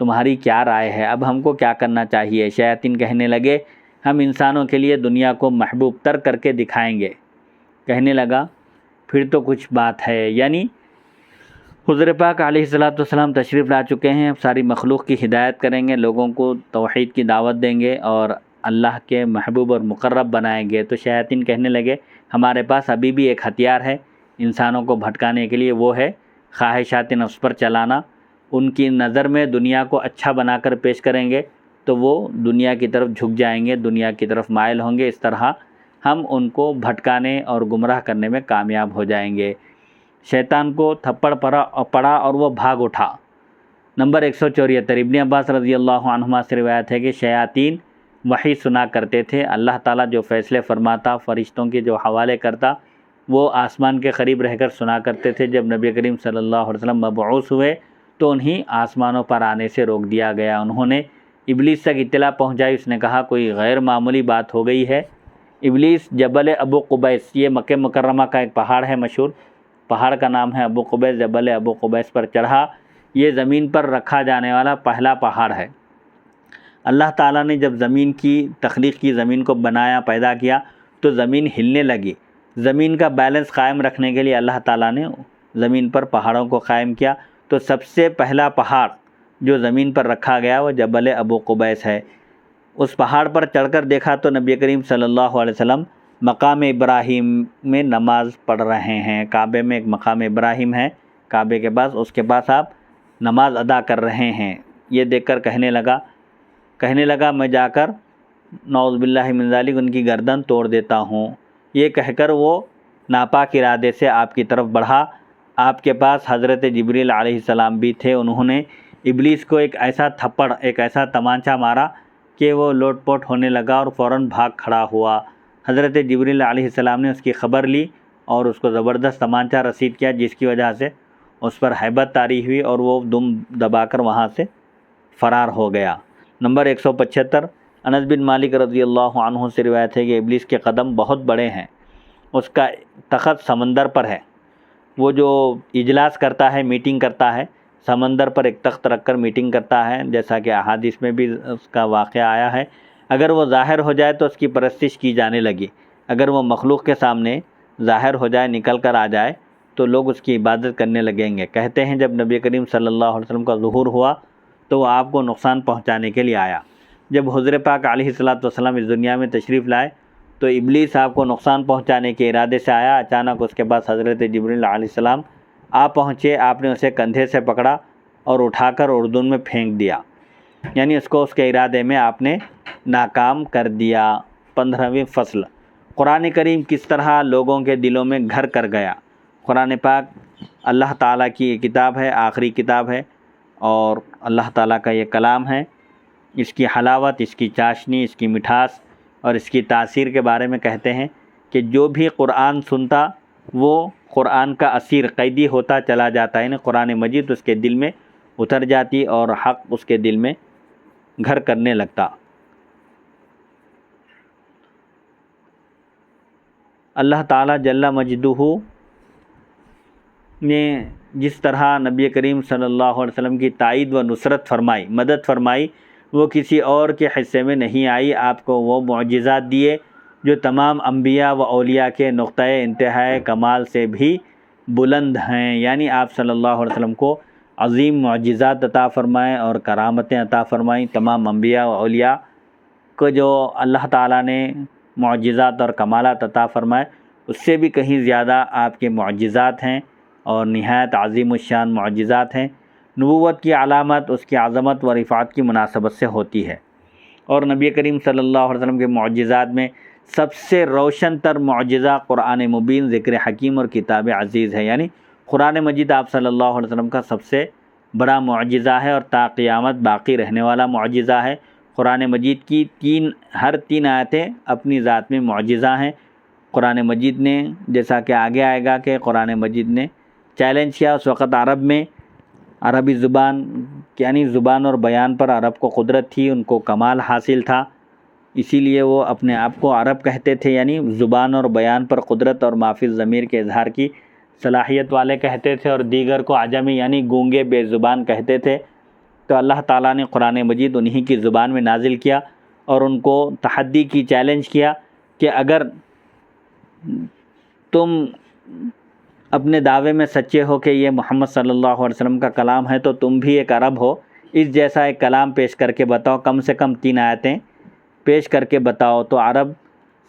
تمہاری کیا رائے ہے، اب ہم کو کیا کرنا چاہیے؟ شیاطین کہنے لگے ہم انسانوں کے لیے دنیا کو محبوب تر کر کے دکھائیں گے۔ کہنے لگا پھر تو کچھ بات ہے، یعنی حضور پاک علیہ السلام تشریف لا چکے ہیں، اب ساری مخلوق کی ہدایت کریں گے، لوگوں کو توحید کی دعوت دیں گے اور اللہ کے محبوب اور مقرب بنائیں گے۔ تو شیاطین کہنے لگے ہمارے پاس ابھی بھی ایک ہتھیار ہے انسانوں کو بھٹکانے کے لیے، وہ ہے خواہشات نفس پر چلانا۔ ان کی نظر میں دنیا کو اچھا بنا کر پیش کریں گے تو وہ دنیا کی طرف جھک جائیں گے، دنیا کی طرف مائل ہوں گے، اس طرح ہم ان کو بھٹکانے اور گمراہ کرنے میں کامیاب ہو جائیں گے۔ شیطان کو تھپڑ پڑا اور وہ بھاگ اٹھا۔ نمبر 174 ابن عباس رضی اللہ عنہما سے روایت ہے کہ شیاطین وحی سنا کرتے تھے، اللہ تعالیٰ جو فیصلے فرماتا، فرشتوں کے جو حوالے کرتا، وہ آسمان کے قریب رہ کر سنا کرتے تھے۔ جب نبی کریم صلی اللہ علیہ وسلم مبعوث ہوئے تو انہیں آسمانوں پر آنے سے روک دیا گیا۔ انہوں نے ابلیس تک اطلاع پہنچائی، اس نے کہا کوئی غیر معمولی بات ہو گئی ہے۔ ابلیس جبل ابو قبیس، یہ مکہ مکرمہ کا ایک پہاڑ ہے مشہور، پہاڑ کا نام ہے ابو قبیس، جبل ابو قبیس پر چڑھا۔ یہ زمین پر رکھا جانے والا پہلا پہاڑ ہے۔ اللہ تعالیٰ نے جب زمین کی تخلیق کی، زمین کو بنایا، پیدا کیا تو زمین ہلنے لگی۔ زمین کا بیلنس قائم رکھنے کے لیے اللہ تعالیٰ نے زمین پر پہاڑوں کو قائم کیا، تو سب سے پہلا پہاڑ جو زمین پر رکھا گیا وہ جبل ابو قبیس ہے۔ اس پہاڑ پر چڑھ کر دیکھا تو نبی کریم صلی اللہ علیہ وسلم مقام ابراہیم میں نماز پڑھ رہے ہیں۔ کعبے میں ایک مقام ابراہیم ہے، کعبے کے پاس، اس کے پاس آپ نماز ادا کر رہے ہیں۔ یہ دیکھ کر کہنے لگا میں جا کر نعوذ باللہ من ذالک ان کی گردن توڑ دیتا ہوں۔ یہ کہہ کر وہ ناپاک ارادے سے آپ کی طرف بڑھا۔ آپ کے پاس حضرت جبریل علیہ السلام بھی تھے، انہوں نے ابلیس کو ایک ایسا تھپڑ، ایک ایسا تمانچہ مارا کہ وہ لوٹ پوٹ ہونے لگا اور فوراً بھاگ کھڑا ہوا۔ حضرت جبریل علیہ السلام نے اس کی خبر لی اور اس کو زبردست تمانچہ رسید کیا، جس کی وجہ سے اس پر ہیبت طاری ہوئی اور وہ دم دبا کر وہاں سے فرار ہو گیا۔ نمبر 175 انس بن مالک رضی اللہ عنہ سے روایت ہے کہ ابلیس کے قدم بہت بڑے ہیں، اس کا تخت سمندر پر ہے، وہ جو اجلاس کرتا ہے، میٹنگ کرتا ہے، سمندر پر ایک تخت رکھ کر میٹنگ کرتا ہے، جیسا کہ احادیث میں بھی اس کا واقعہ آیا ہے۔ اگر وہ ظاہر ہو جائے تو اس کی پرستش کی جانے لگی، اگر وہ مخلوق کے سامنے ظاہر ہو جائے، نکل کر آ جائے تو لوگ اس کی عبادت کرنے لگیں گے۔ کہتے ہیں جب نبی کریم صلی اللہ علیہ وسلم کا ظہور ہوا تو وہ آپ کو نقصان پہنچانے کے لیے آیا۔ جب حضور پاک علیہ السلام اس دنیا میں تشریف لائے تو ابلیس آپ کو نقصان پہنچانے کے ارادے سے آیا۔ اچانک اس کے پاس حضرت جبریل علیہ السلام آپ پہنچے، آپ نے اسے کندھے سے پکڑا اور اٹھا کر اردن میں پھینک دیا، یعنی اس کو اس کے ارادے میں آپ نے ناکام کر دیا۔ 15ویں فصل، قرآن کریم کس طرح لوگوں کے دلوں میں گھر کر گیا۔ قرآن پاک اللہ تعالیٰ کی کتاب ہے، آخری کتاب ہے اور اللہ تعالیٰ کا یہ کلام ہے۔ اس کی حلاوت، اس کی چاشنی، اس کی مٹھاس اور اس کی تاثیر کے بارے میں کہتے ہیں کہ جو بھی قرآن سنتا وہ قرآن کا اسیر، قیدی ہوتا چلا جاتا، یعنی قرآن مجید اس کے دل میں اتر جاتی اور حق اس کے دل میں گھر کرنے لگتا۔ اللہ تعالیٰ جل مجدہ نے جس طرح نبی کریم صلی اللہ علیہ وسلم کی تائید و نصرت فرمائی، مدد فرمائی، وہ کسی اور کے حصے میں نہیں آئی۔ آپ کو وہ معجزات دیے جو تمام انبیاء و اولیاء کے نقطۂ انتہائے کمال سے بھی بلند ہیں، یعنی آپ صلی اللہ علیہ وسلم کو عظیم معجزات عطا فرمائیں اور کرامتیں عطا فرمائیں۔ تمام انبیاء و اولیاء کو جو اللہ تعالیٰ نے معجزات اور کمالات عطا فرمائے، اس سے بھی کہیں زیادہ آپ کے معجزات ہیں اور نہایت عظیم الشان معجزات ہیں۔ نبوت کی علامت اس کی عظمت و رفعت کی مناسبت سے ہوتی ہے، اور نبی کریم صلی اللہ علیہ وسلم کے معجزات میں سب سے روشن تر معجزہ قرآن مبین، ذکر حکیم اور کتاب عزیز ہے، یعنی قرآن مجید آپ صلی اللہ علیہ وسلم کا سب سے بڑا معجزہ ہے اور تا قیامت باقی رہنے والا معجزہ ہے۔ قرآن مجید کی ہر تین آیتیں اپنی ذات میں معجزہ ہیں۔ قرآن مجید نے، جیسا کہ آگے آئے گا کہ قرآن مجید نے چیلنج کیا، اس وقت عرب میں عربی زبان یعنی زبان اور بیان پر عرب کو قدرت تھی، ان کو کمال حاصل تھا، اسی لیے وہ اپنے آپ کو عرب کہتے تھے، یعنی زبان اور بیان پر قدرت اور ما فی الضمیر کے اظہار کی صلاحیت والے کہتے تھے، اور دیگر کو عجمی یعنی گونگے بے زبان کہتے تھے۔ تو اللہ تعالیٰ نے قرآن مجید انہی کی زبان میں نازل کیا اور ان کو تحدی کی، چیلنج کیا کہ اگر تم اپنے دعوے میں سچے ہو کہ یہ محمد صلی اللہ علیہ وسلم کا کلام ہے تو تم بھی ایک عرب ہو، اس جیسا ایک کلام پیش کر کے بتاؤ، کم سے کم 3 آیتیں پیش کر کے بتاؤ۔ تو عرب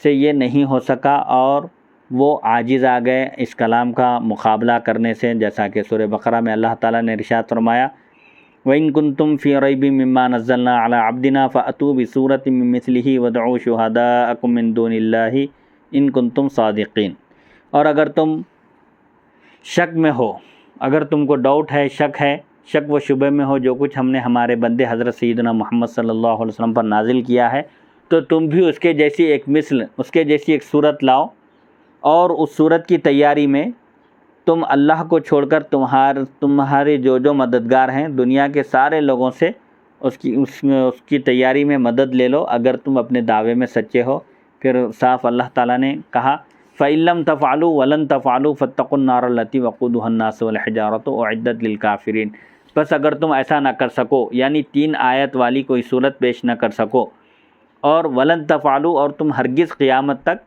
سے یہ نہیں ہو سکا اور وہ عاجز آ گئے اس کلام کا مقابلہ کرنے سے، جیسا کہ سورہ بقرہ میں اللہ تعالیٰ نے ارشاد فرمایا وَإِن كُنتُمْ فِي رَيْبٍ مِّمَّا نَزَّلْنَا عَلَىٰ عَبْدِنَا فَأْتُوا بِسُورَةٍ مِّن مِّثْلِهِ وَادْعُوا شُهَدَاءَكُم مِّن دُونِ اللَّهِ إِن كُنتُمْ صَادِقِينَ۔ اور اگر تم شک میں ہو، اگر تم کو ڈاؤٹ ہے، شک و شبے میں ہو جو کچھ ہم نے ہمارے بندے حضرت سیدنا محمد صلی اللہ علیہ وسلم پر نازل کیا ہے، تو تم بھی اس کے جیسی ایک مثل، اس کے جیسی ایک صورت لاؤ، اور اس صورت کی تیاری میں تم اللہ کو چھوڑ کر تمہارے جو مددگار ہیں دنیا کے سارے لوگوں سے اس کی تیاری میں مدد لے لو اگر تم اپنے دعوے میں سچے ہو۔ پھر صاف اللہ تعالیٰ نے کہا فَإِن لَّمْ تَفْعَلُوا وَلَن تَفْعَلُوا فَاتَّقُوا النَّارَ الَّتِي وَقُودُهَا النَّاسُ وَالْحِجَارَةُ أُعِدَّتْ لِلْكَافِرِينَ۔ بس اگر تم ایسا نہ کر سکو، یعنی 3 آیت والی کوئی صورت پیش نہ کر سکو، اور وَلَن تَفْعَلُوا، اور تم ہرگز قیامت تک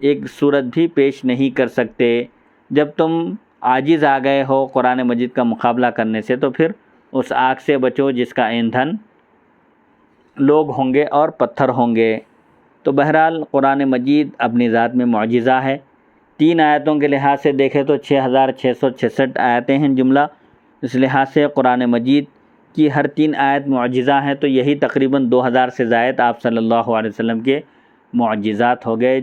ایک صورت بھی پیش نہیں کر سکتے، جب تم عاجز آ گئے ہو قرآن مجید کا مقابلہ کرنے سے، تو پھر اس آگ سے بچو جس کا ایندھن لوگ ہوں گے اور پتھر ہوں گے۔ تو بہرحال قرآن مجید اپنی ذات میں معجزہ ہے۔ 3 آیتوں کے لحاظ سے دیکھیں تو 6666 آیتیں ہیں جملہ، اس لحاظ سے قرآن مجید کی ہر 3 آیت معجزہ ہیں، تو یہی تقریباً 2000 سے زائد آپ صلی اللہ علیہ وسلم کے معجزات ہو گئے۔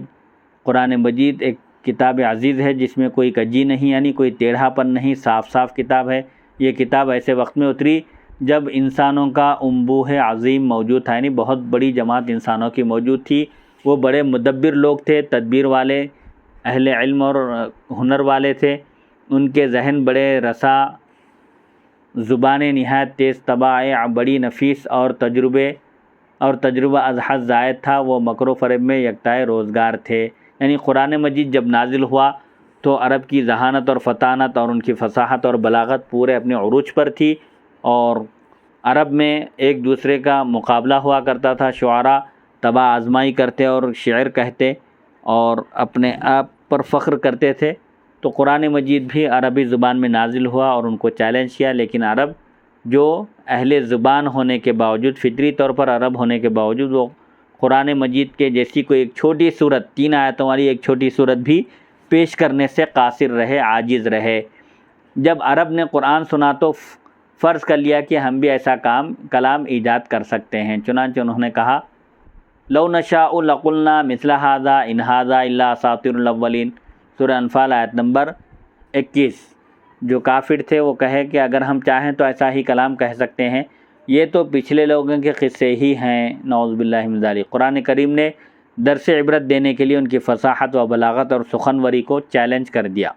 قرآن مجید ایک کتاب عزیز ہے جس میں کوئی کجی نہیں، یعنی کوئی ٹیڑھا پن نہیں، صاف کتاب ہے۔ یہ کتاب ایسے وقت میں اتری جب انسانوں کا انبوہ عظیم موجود تھا، یعنی بہت بڑی جماعت انسانوں کی موجود تھی، وہ بڑے مدبر لوگ تھے، تدبیر والے، اہل علم اور ہنر والے تھے، ان کے ذہن بڑے رسا، زبانیں نہایت تیز طبع، بڑی نفیس اور تجربہ از حد زائد تھا، وہ مکر و فریب میں یکتائے روزگار تھے۔ یعنی قرآن مجید جب نازل ہوا تو عرب کی ذہانت اور فطانت اور ان کی فصاحت اور بلاغت پورے اپنے عروج پر تھی، اور عرب میں ایک دوسرے کا مقابلہ ہوا کرتا تھا، شعراء طبع آزمائی کرتے اور شعر کہتے اور اپنے آپ پر فخر کرتے تھے۔ تو قرآن مجید بھی عربی زبان میں نازل ہوا اور ان کو چیلنج کیا، لیکن عرب جو اہل زبان ہونے کے باوجود، فطری طور پر عرب ہونے کے باوجود، وہ قرآن مجید کے جیسی کوئی ایک چھوٹی صورت، 3 آیتوں والی ایک چھوٹی صورت بھی پیش کرنے سے قاصر رہے، عاجز رہے۔ جب عرب نے قرآن سنا تو فرض کر لیا کہ ہم بھی ایسا کلام ایجاد کر سکتے ہیں، چنانچہ انہوں نے کہا لَوْ نَشَاءُ لَقُلْنَا مِثْلَ هَذَا إِنْ هَذَا إِلَّا أَسَاطِيرُ الْأَوَّلِينَ۔ سورہ انفال آیت نمبر 21۔ جو کافر تھے وہ کہے کہ اگر ہم چاہیں تو ایسا ہی کلام کہہ سکتے ہیں، یہ تو پچھلے لوگوں کے قصے ہی ہیں، نعوذ باللہ من ذالک۔ قرآن کریم نے درس عبرت دینے کے لیے ان کی فصاحت و بلاغت اور سخنوری کو چیلنج کر دیا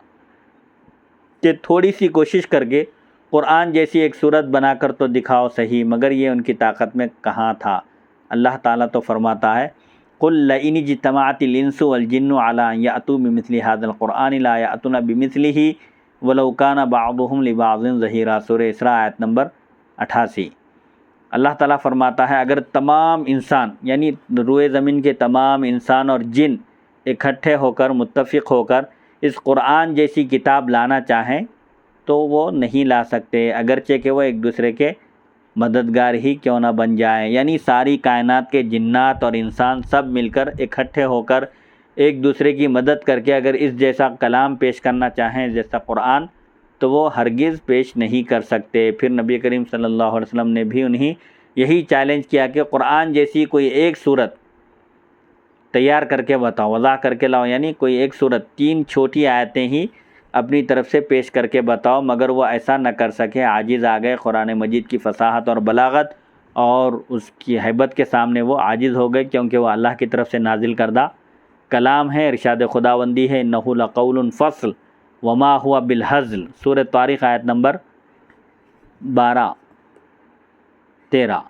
کہ تھوڑی سی کوشش کر کے قرآن جیسی ایک صورت بنا کر تو دکھاؤ صحیح، مگر یہ ان کی طاقت میں کہاں تھا۔ اللہ تعالیٰ تو فرماتا ہے قُلْ لَئِنِ اجْتَمَعَتِ الْإِنسُ وَالْجِنُّ عَلَىٰ أَن يَأْتُوا بِمِثْلِ هَٰذَا الْقُرْآنِ لَا يَأْتُونَ بِمِثْلِهِ وَلَوْ كَانَ بَعْضُهُمْ لِبَعْضٍ ظَهِيرًا۔ سورہ اسراء آیت نمبر 88۔ اللہ تعالیٰ فرماتا ہے اگر تمام انسان، یعنی روئے زمین کے تمام انسان اور جن اکٹھے ہو کر، متفق ہو کر اس قرآن جیسی کتاب لانا چاہیں تو وہ نہیں لا سکتے، اگرچہ کہ وہ ایک دوسرے کے مددگار ہی کیوں نہ بن جائیں۔ یعنی ساری کائنات کے جنات اور انسان سب مل کر اکٹھے ہو کر ایک دوسرے کی مدد کر کے اگر اس جیسا کلام پیش کرنا چاہیں، جیسا قرآن، تو وہ ہرگز پیش نہیں کر سکتے۔ پھر نبی کریم صلی اللہ علیہ وسلم نے بھی انہیں یہی چیلنج کیا کہ قرآن جیسی کوئی ایک صورت تیار کر کے بتاؤ، وضع کر کے لاؤ، یعنی کوئی ایک صورت 3 چھوٹی آیتیں ہی اپنی طرف سے پیش کر کے بتاؤ، مگر وہ ایسا نہ کر سکے، عاجز آ گئے۔ قرآن مجید کی فصاحت اور بلاغت اور اس کی ہیبت کے سامنے وہ عاجز ہو گئے، کیونکہ وہ اللہ کی طرف سے نازل کردہ کلام ہے، ارشاد خداوندی ہے، انہ لقول فصل وما ہوا بالہزل، سورہ طارق آیت نمبر 12-13۔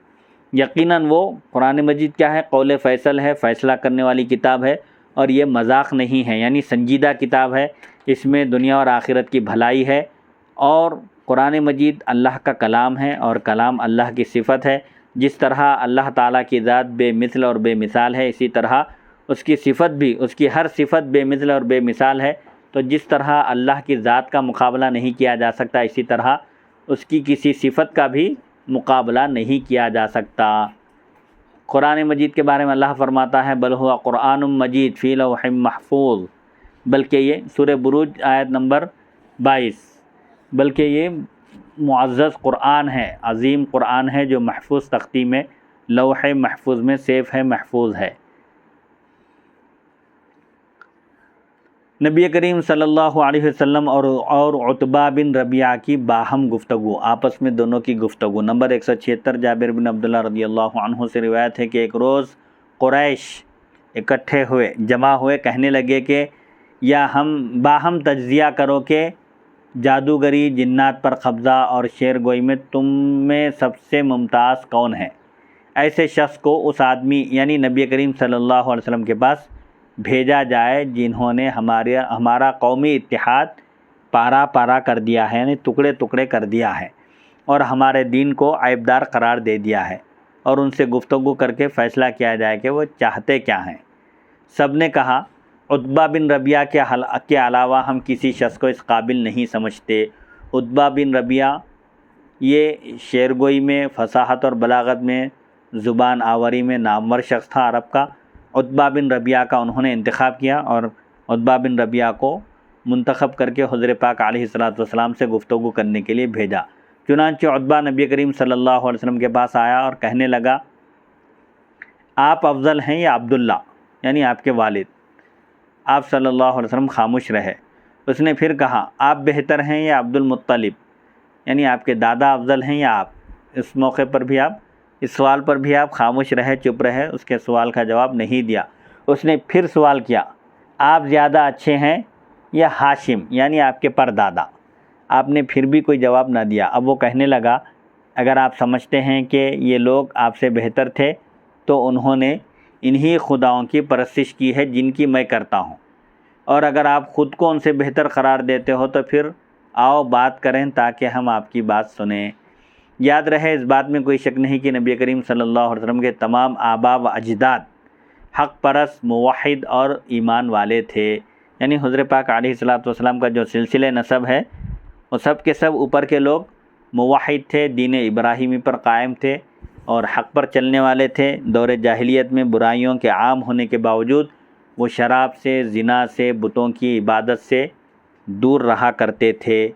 یقیناً وہ قرآن مجید کیا ہے؟ قول فیصل ہے، فیصلہ کرنے والی کتاب ہے، اور یہ مذاق نہیں ہے، یعنی سنجیدہ کتاب ہے، اس میں دنیا اور آخرت کی بھلائی ہے۔ اور قرآن مجید اللہ کا کلام ہے، اور کلام اللہ کی صفت ہے۔ جس طرح اللہ تعالیٰ کی ذات بے مثل اور بے مثال ہے، اسی طرح اس کی صفت بھی، اس کی ہر صفت بے مثل اور بے مثال ہے۔ تو جس طرح اللہ کی ذات کا مقابلہ نہیں کیا جا سکتا، اسی طرح اس کی کسی صفت کا بھی مقابلہ نہیں کیا جا سکتا۔ قرآن مجید کے بارے میں اللہ فرماتا ہے بل ہوا قرآن مجید فی لوح محفوظ، بلکہ یہ سورہ بروج آیت نمبر 22، بلکہ یہ معزز قرآن ہے، عظیم قرآن ہے، جو محفوظ تختی میں، لوح محفوظ میں سیف ہے، محفوظ ہے۔ نبی کریم صلی اللہ علیہ وسلم اور عتبہ بن ربیعہ کی باہم گفتگو، آپس میں دونوں کی گفتگو۔ نمبر 176، جابر بن عبداللہ رضی اللہ عنہ سے روایت ہے کہ ایک روز قریش اکٹھے ہوئے، جمع ہوئے، کہنے لگے کہ یا ہم باہم تجزیہ کرو کہ جادوگری، جنات پر قبضہ اور شعر گوئی میں تم میں سب سے ممتاز کون ہے؟ ایسے شخص کو اس آدمی یعنی نبی کریم صلی اللہ علیہ وسلم کے پاس بھیجا جائے جنہوں نے ہمارا قومی اتحاد پارا پارا کر دیا ہے، یعنی ٹکڑے ٹکڑے کر دیا ہے، اور ہمارے دین کو عیبدار قرار دے دیا ہے، اور ان سے گفتگو کر کے فیصلہ کیا جائے کہ وہ چاہتے کیا ہیں۔ سب نے کہا عتبہ بن ربیعہ کے علاوہ ہم کسی شخص کو اس قابل نہیں سمجھتے۔ عتبہ بن ربیعہ یہ شعر گوئی میں، فصاحت اور بلاغت میں، زبان آوری میں نامور شخص تھا عرب کا۔ عتبہ بن ربیعہ کا انہوں نے انتخاب کیا اور عتبہ بن ربیعہ کو منتخب کر کے حضور پاک علیہ السلام سے گفتگو کرنے کے لیے بھیجا۔ چنانچہ عتبہ نبی کریم صلی اللہ علیہ وسلم کے پاس آیا اور کہنے لگا آپ افضل ہیں یا عبداللہ، یعنی آپ کے والد؟ آپ صلی اللہ علیہ وسلم خاموش رہے۔ اس نے پھر کہا آپ بہتر ہیں یا عبد المطلب، یعنی آپ کے دادا افضل ہیں یا آپ؟ اس موقع پر بھی اس سوال پر بھی آپ خاموش رہے، چپ رہے، اس کے سوال کا جواب نہیں دیا۔ اس نے پھر سوال کیا آپ زیادہ اچھے ہیں یا ہاشم، یعنی آپ کے پردادا؟ آپ نے پھر بھی کوئی جواب نہ دیا۔ اب وہ کہنے لگا اگر آپ سمجھتے ہیں کہ یہ لوگ آپ سے بہتر تھے تو انہوں نے انہی خداؤں کی پرستش کی ہے جن کی میں کرتا ہوں، اور اگر آپ خود کو ان سے بہتر قرار دیتے ہو تو پھر آؤ بات کریں تاکہ ہم آپ کی بات سنیں۔ یاد رہے اس بات میں کوئی شک نہیں کہ نبی کریم صلی اللہ علیہ وسلم کے تمام آبا و اجداد حق پرست، موحد اور ایمان والے تھے، یعنی حضور پاک علیہ السلام کا جو سلسلہ نسب ہے وہ سب کے سب اوپر کے لوگ موحد تھے، دین ابراہیمی پر قائم تھے اور حق پر چلنے والے تھے۔ دور جاہلیت میں برائیوں کے عام ہونے کے باوجود وہ شراب سے، زنا سے، بتوں کی عبادت سے دور رہا کرتے تھے۔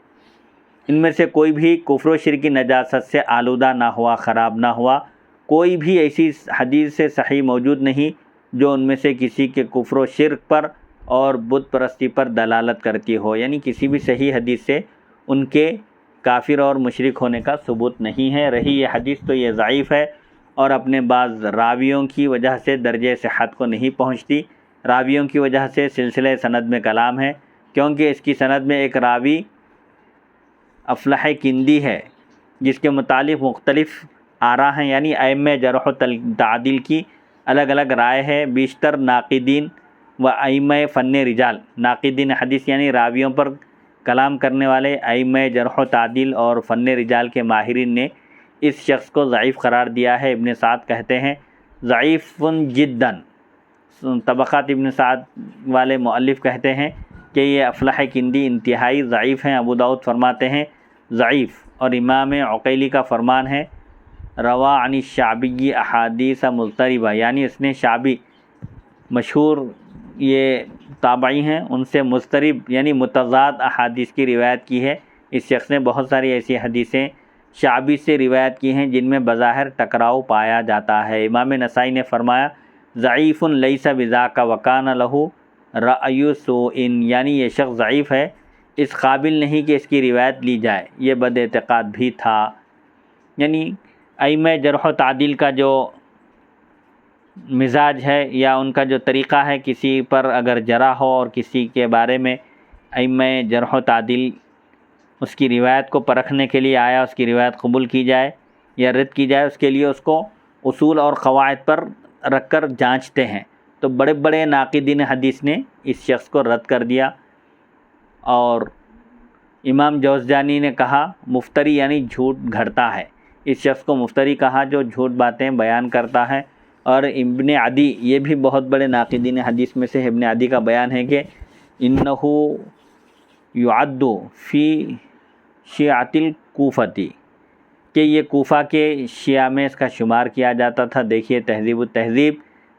ان میں سے کوئی بھی کفر و شرک کی نجاست سے آلودہ نہ ہوا، خراب نہ ہوا۔ کوئی بھی ایسی حدیث سے صحیح موجود نہیں جو ان میں سے کسی کے کفر و شرک پر اور بت پرستی پر دلالت کرتی ہو، یعنی کسی بھی صحیح حدیث سے ان کے کافر اور مشرک ہونے کا ثبوت نہیں ہے۔ رہی یہ حدیث تو یہ ضعیف ہے اور اپنے بعض راویوں کی وجہ سے درجہ صحت کو نہیں پہنچتی۔ راویوں کی وجہ سے سلسلہ سند میں کلام ہے، کیونکہ اس کی سند میں ایک راوی افلح کندی ہے جس کے متعلق مختلف آراء ہیں، یعنی ائمہ جرح و تعدیل کی الگ الگ رائے ہے۔ بیشتر ناقدین و ائمہ فن رجال، ناقدین حدیث یعنی راویوں پر کلام کرنے والے ائمہ جرح و تعدیل اور فن رجال کے ماہرین نے اس شخص کو ضعیف قرار دیا ہے۔ ابن سعد کہتے ہیں ضعیف جداً، طبقات ابن سعد والے مؤلف کہتے ہیں کہ یہ افلح کندی انتہائی ضعیف ہیں۔ ابو داؤد فرماتے ہیں ضعیف، اور امام عقیلی کا فرمان ہے روا عن الشعبی احادیث مضطربہ، یعنی اس نے شعبی مشہور یہ تابعی ہیں ان سے مضطرب یعنی متضاد احادیث کی روایت کی ہے، اس شخص نے بہت ساری ایسی حدیثیں شعبی سے روایت کی ہیں جن میں بظاہر ٹکراؤ پایا جاتا ہے۔ امام نسائی نے فرمایا ضعیف لیس بذاک وکان لہ رأی سوء، یعنی یہ شخص ضعیف ہے، اس قابل نہیں کہ اس کی روایت لی جائے، یہ بد اعتقاد بھی تھا۔ یعنی ائمہ جرح و تعدیل کا جو مزاج ہے یا ان کا جو طریقہ ہے، کسی پر اگر جرح ہو اور کسی کے بارے میں ائمہ جرح و تعدیل اس کی روایت کو پرکھنے کے لیے آیا، اس کی روایت قبول کی جائے یا رد کی جائے، اس کے لیے اس کو اصول اور قواعد پر رکھ کر جانچتے ہیں۔ تو بڑے بڑے ناقدین حدیث نے اس شخص کو رد کر دیا، اور امام جوزجانی نے کہا مفتری یعنی جھوٹ گھڑتا ہے، اس شخص کو مفتری کہا جو جھوٹ باتیں بیان کرتا ہے۔ اور ابن عدی، یہ بھی بہت بڑے ناقدین حدیث میں سے ابن عدی کا بیان ہے کہ انہ یعد فی شیعۃ الکوفتی، کہ یہ کوفہ کے شیعہ میں اس کا شمار کیا جاتا تھا۔ دیکھیے تہذیب التہذیب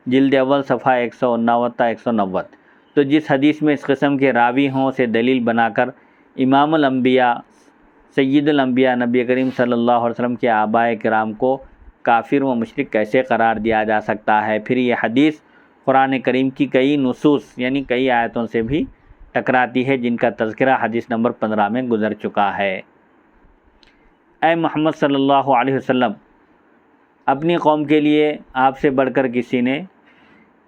جلد اول صفحہ 159 تا 190۔ تو جس حدیث میں اس قسم کے راوی ہوں اسے دلیل بنا کر امام الانبیاء سید الانبیاء نبی کریم صلی اللہ علیہ وسلم کے آبائے کرام کو کافر و مشرک کیسے قرار دیا جا سکتا ہے؟ پھر یہ حدیث قرآن کریم کی کئی نصوص یعنی کئی آیتوں سے بھی ٹکراتی ہے، جن کا تذکرہ حدیث نمبر 15 میں گزر چکا ہے۔ اے محمد صلی اللہ علیہ وسلم، اپنی قوم کے لیے آپ سے بڑھ کر کسی نے،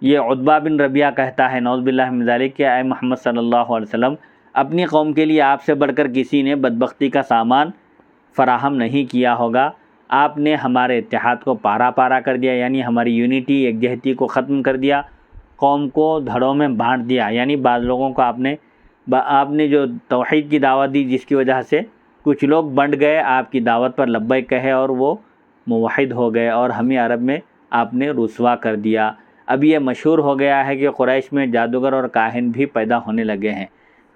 یہ عتبہ بن ربیعہ کہتا ہے نعوذ باللہ من ذالک کہ اے محمد صلی اللہ علیہ وسلم، اپنی قوم کے لیے آپ سے بڑھ کر کسی نے بدبختی کا سامان فراہم نہیں کیا ہوگا۔ آپ نے ہمارے اتحاد کو پارا پارا کر دیا، یعنی ہماری یونٹی یکجہتی کو ختم کر دیا، قوم کو دھڑوں میں بانٹ دیا، یعنی بعض لوگوں کو آپ نے جو توحید کی دعوت دی جس کی وجہ سے کچھ لوگ بنٹ گئے، آپ کی دعوت پر لبیک کہے اور وہ موحد ہو گئے، اور ہمیں عرب میں آپ نے رسوا کر دیا۔ اب یہ مشہور ہو گیا ہے کہ قریش میں جادوگر اور کاہن بھی پیدا ہونے لگے ہیں۔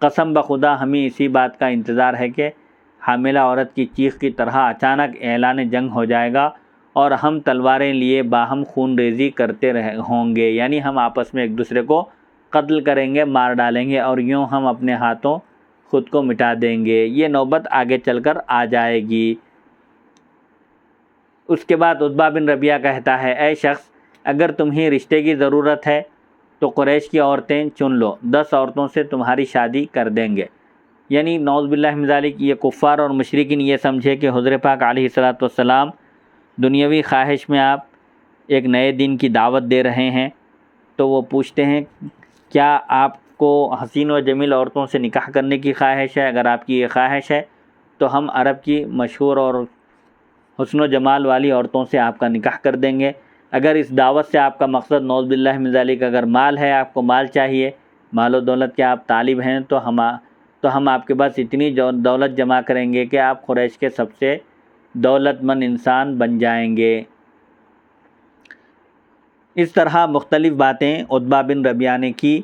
قسم بخدا ہمیں اسی بات کا انتظار ہے کہ حاملہ عورت کی چیخ کی طرح اچانک اعلان جنگ ہو جائے گا اور ہم تلواریں لیے باہم خون ریزی کرتے ہوں گے، یعنی ہم آپس میں ایک دوسرے کو قتل کریں گے، مار ڈالیں گے، اور یوں ہم اپنے ہاتھوں خود کو مٹا دیں گے۔ یہ نوبت آگے چل کر آ جائے گی۔ اس کے بعد عتبہ بن ربیعہ کہتا ہے اے شخص، اگر تمہیں رشتے کی ضرورت ہے تو قریش کی عورتیں چن لو، 10 عورتوں سے تمہاری شادی کر دیں گے۔ یعنی نعوذ باللہ من ذالک یہ کفار اور مشرکین یہ سمجھے کہ حضور پاک علیہ الصلوۃ والسلام دنیاوی خواہش میں آپ ایک نئے دین کی دعوت دے رہے ہیں، تو وہ پوچھتے ہیں کیا آپ کو حسین و جمیل عورتوں سے نکاح کرنے کی خواہش ہے؟ اگر آپ کی یہ خواہش ہے تو ہم عرب کی مشہور اور حسن و جمال والی عورتوں سے آپ کا نکاح کر دیں گے۔ اگر اس دعوت سے آپ کا مقصد نعوذ باللہ من ذالک اگر مال ہے، آپ کو مال چاہیے، مال و دولت کے آپ طالب ہیں، تو ہم آپ کے پاس اتنی دولت جمع کریں گے کہ آپ قریش کے سب سے دولت مند انسان بن جائیں گے۔ اس طرح مختلف باتیں عتبہ بن ربیعہ نے کی،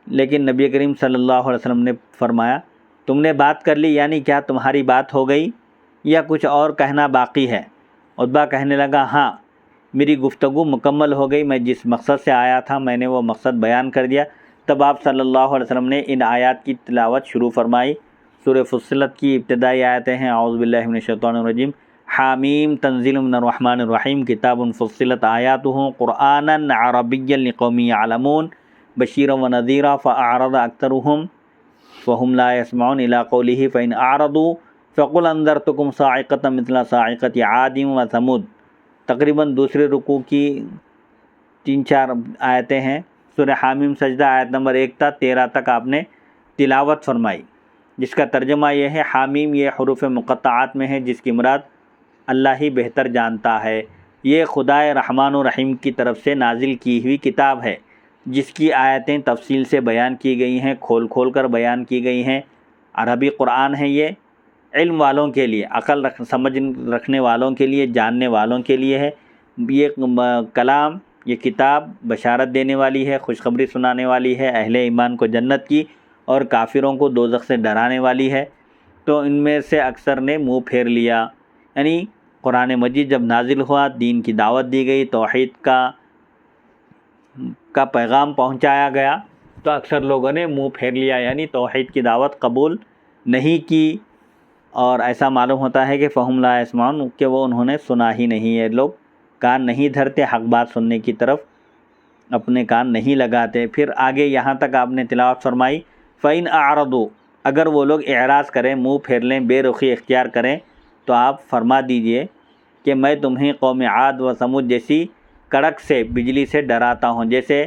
لیکن نبی کریم صلی اللہ علیہ وسلم نے فرمایا تم نے بات کر لی، یعنی کیا تمہاری بات ہو گئی یا کچھ اور کہنا باقی ہے؟ عتبہ کہنے لگا ہاں، میری گفتگو مکمل ہو گئی، میں جس مقصد سے آیا تھا میں نے وہ مقصد بیان کر دیا۔ تب آپ صلی اللہ علیہ وسلم نے ان آیات کی تلاوت شروع فرمائی۔ سورہ فصلت کی ابتدائی آیتیں ہیں اعوذ باللہ من الشیطان الرجیم، حامیم تنزیل من الرحمن الرحیم، کتاب فصلت آیاتہ قرآنا عربیا لقوم یعلمون بشیرا ونذیرا فاعرض اکثرهم فهم لا يسمعون الی قولہ فإن اعرضوا فقل انذرتکم صاعقۃ مثل صاعقۃ عاد وثمود۔ تقریباً دوسرے رکوع کی 3-4 آیتیں ہیں۔ سورہ حامیم سجدہ آیت نمبر 1 تا 13 تک آپ نے تلاوت فرمائی، جس کا ترجمہ یہ ہے حامیم یہ حروف مقطعات میں ہے، جس کی مراد اللہ ہی بہتر جانتا ہے۔ یہ خدائے رحمان و رحیم کی طرف سے نازل کی ہوئی کتاب ہے، جس کی آیتیں تفصیل سے بیان کی گئی ہیں، کھول کھول کر بیان کی گئی ہیں۔ عربی قرآن ہے، یہ علم والوں کے لیے، عقل سمجھ رکھنے والوں کے لیے، جاننے والوں کے لیے ہے۔ یہ کلام، یہ کتاب بشارت دینے والی ہے، خوشخبری سنانے والی ہے، اہل ایمان کو جنت کی اور کافروں کو دوزخ سے ڈرانے والی ہے۔ تو ان میں سے اکثر نے منہ پھیر لیا، یعنی قرآن مجید جب نازل ہوا، دین کی دعوت دی گئی، توحید کا پیغام پہنچایا گیا، تو اکثر لوگوں نے منہ پھیر لیا، یعنی توحید کی دعوت قبول نہیں کی۔ اور ایسا معلوم ہوتا ہے کہ فہم لا یسمعون کہ وہ انہوں نے سنا ہی نہیں ہے، لوگ کان نہیں دھرتے حق بات سننے کی طرف، اپنے کان نہیں لگاتے۔ پھر آگے یہاں تک آپ نے تلاوت فرمائی فَإِنْ أَعْرَضُوا، اگر وہ لوگ اعراض کریں، منہ پھیر لیں، بے رخی اختیار کریں، تو آپ فرما دیجئے کہ میں تمہیں قوم عاد و سمود جیسی کڑک سے، بجلی سے ڈراتا ہوں۔ جیسے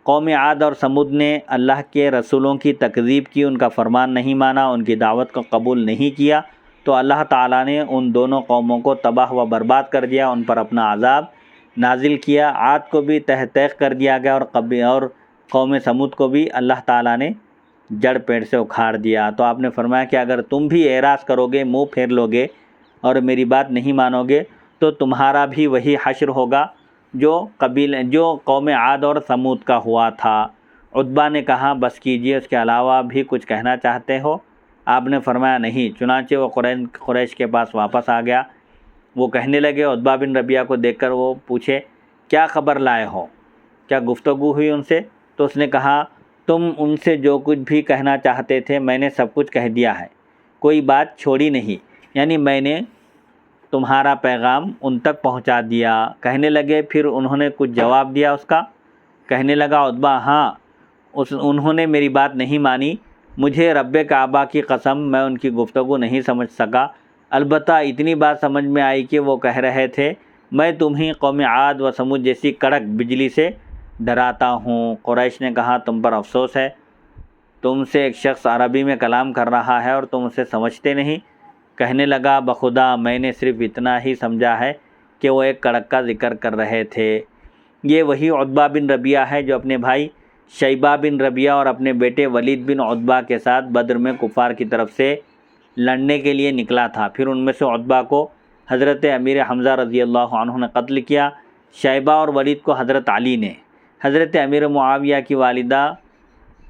قوم عاد اور سمود نے اللہ کے رسولوں کی تکذیب کی، ان کا فرمان نہیں مانا، ان کی دعوت کو قبول نہیں کیا، تو اللہ تعالیٰ نے ان دونوں قوموں کو تباہ و برباد کر دیا، ان پر اپنا عذاب نازل کیا۔ عاد کو بھی تہ تیغ کر دیا گیا، اور قوم سمود کو بھی اللہ تعالیٰ نے جڑ پیڑ سے اکھاڑ دیا۔ تو آپ نے فرمایا کہ اگر تم بھی اعراض کرو گے، منہ پھیر لو گے اور میری بات نہیں مانو گے، تو تمہارا بھی وہی حشر ہوگا جو قوم عاد اور سمود کا ہوا تھا۔ عتبہ نے کہا بس کیجئے، اس کے علاوہ بھی کچھ کہنا چاہتے ہو؟ آپ نے فرمایا نہیں۔ چنانچہ وہ قریش کے پاس واپس آ گیا۔ وہ کہنے لگے، عتبہ بن ربیعہ کو دیکھ کر وہ پوچھے کیا خبر لائے ہو، کیا گفتگو ہوئی ان سے؟ تو اس نے کہا تم ان سے جو کچھ بھی کہنا چاہتے تھے میں نے سب کچھ کہہ دیا ہے، کوئی بات چھوڑی نہیں، یعنی میں نے تمہارا پیغام ان تک پہنچا دیا۔ کہنے لگے پھر انہوں نے کچھ جواب دیا اس کا؟ کہنے لگا عتبہ ہاں، انہوں نے میری بات نہیں مانی، مجھے رب کعبہ کی قسم میں ان کی گفتگو نہیں سمجھ سکا، البتہ اتنی بات سمجھ میں آئی کہ وہ کہہ رہے تھے میں تمہیں قوم عاد و سمود جیسی کڑک بجلی سے ڈراتا ہوں۔ قریش نے کہا تم پر افسوس ہے، تم سے ایک شخص عربی میں کلام کر رہا ہے اور تم اسے سمجھتے نہیں۔ کہنے لگا بخدا میں نے صرف اتنا ہی سمجھا ہے کہ وہ ایک کڑک کا ذکر کر رہے تھے۔ یہ وہی عتبہ بن ربیعہ ہے جو اپنے بھائی شیبہ بن ربیعہ اور اپنے بیٹے ولید بن عتبہ کے ساتھ بدر میں کفار کی طرف سے لڑنے کے لیے نکلا تھا۔ پھر ان میں سے عتبہ کو حضرت امیر حمزہ رضی اللہ عنہ نے قتل کیا، شیبہ اور ولید کو حضرت علی نے۔ حضرت امیر معاویہ کی والدہ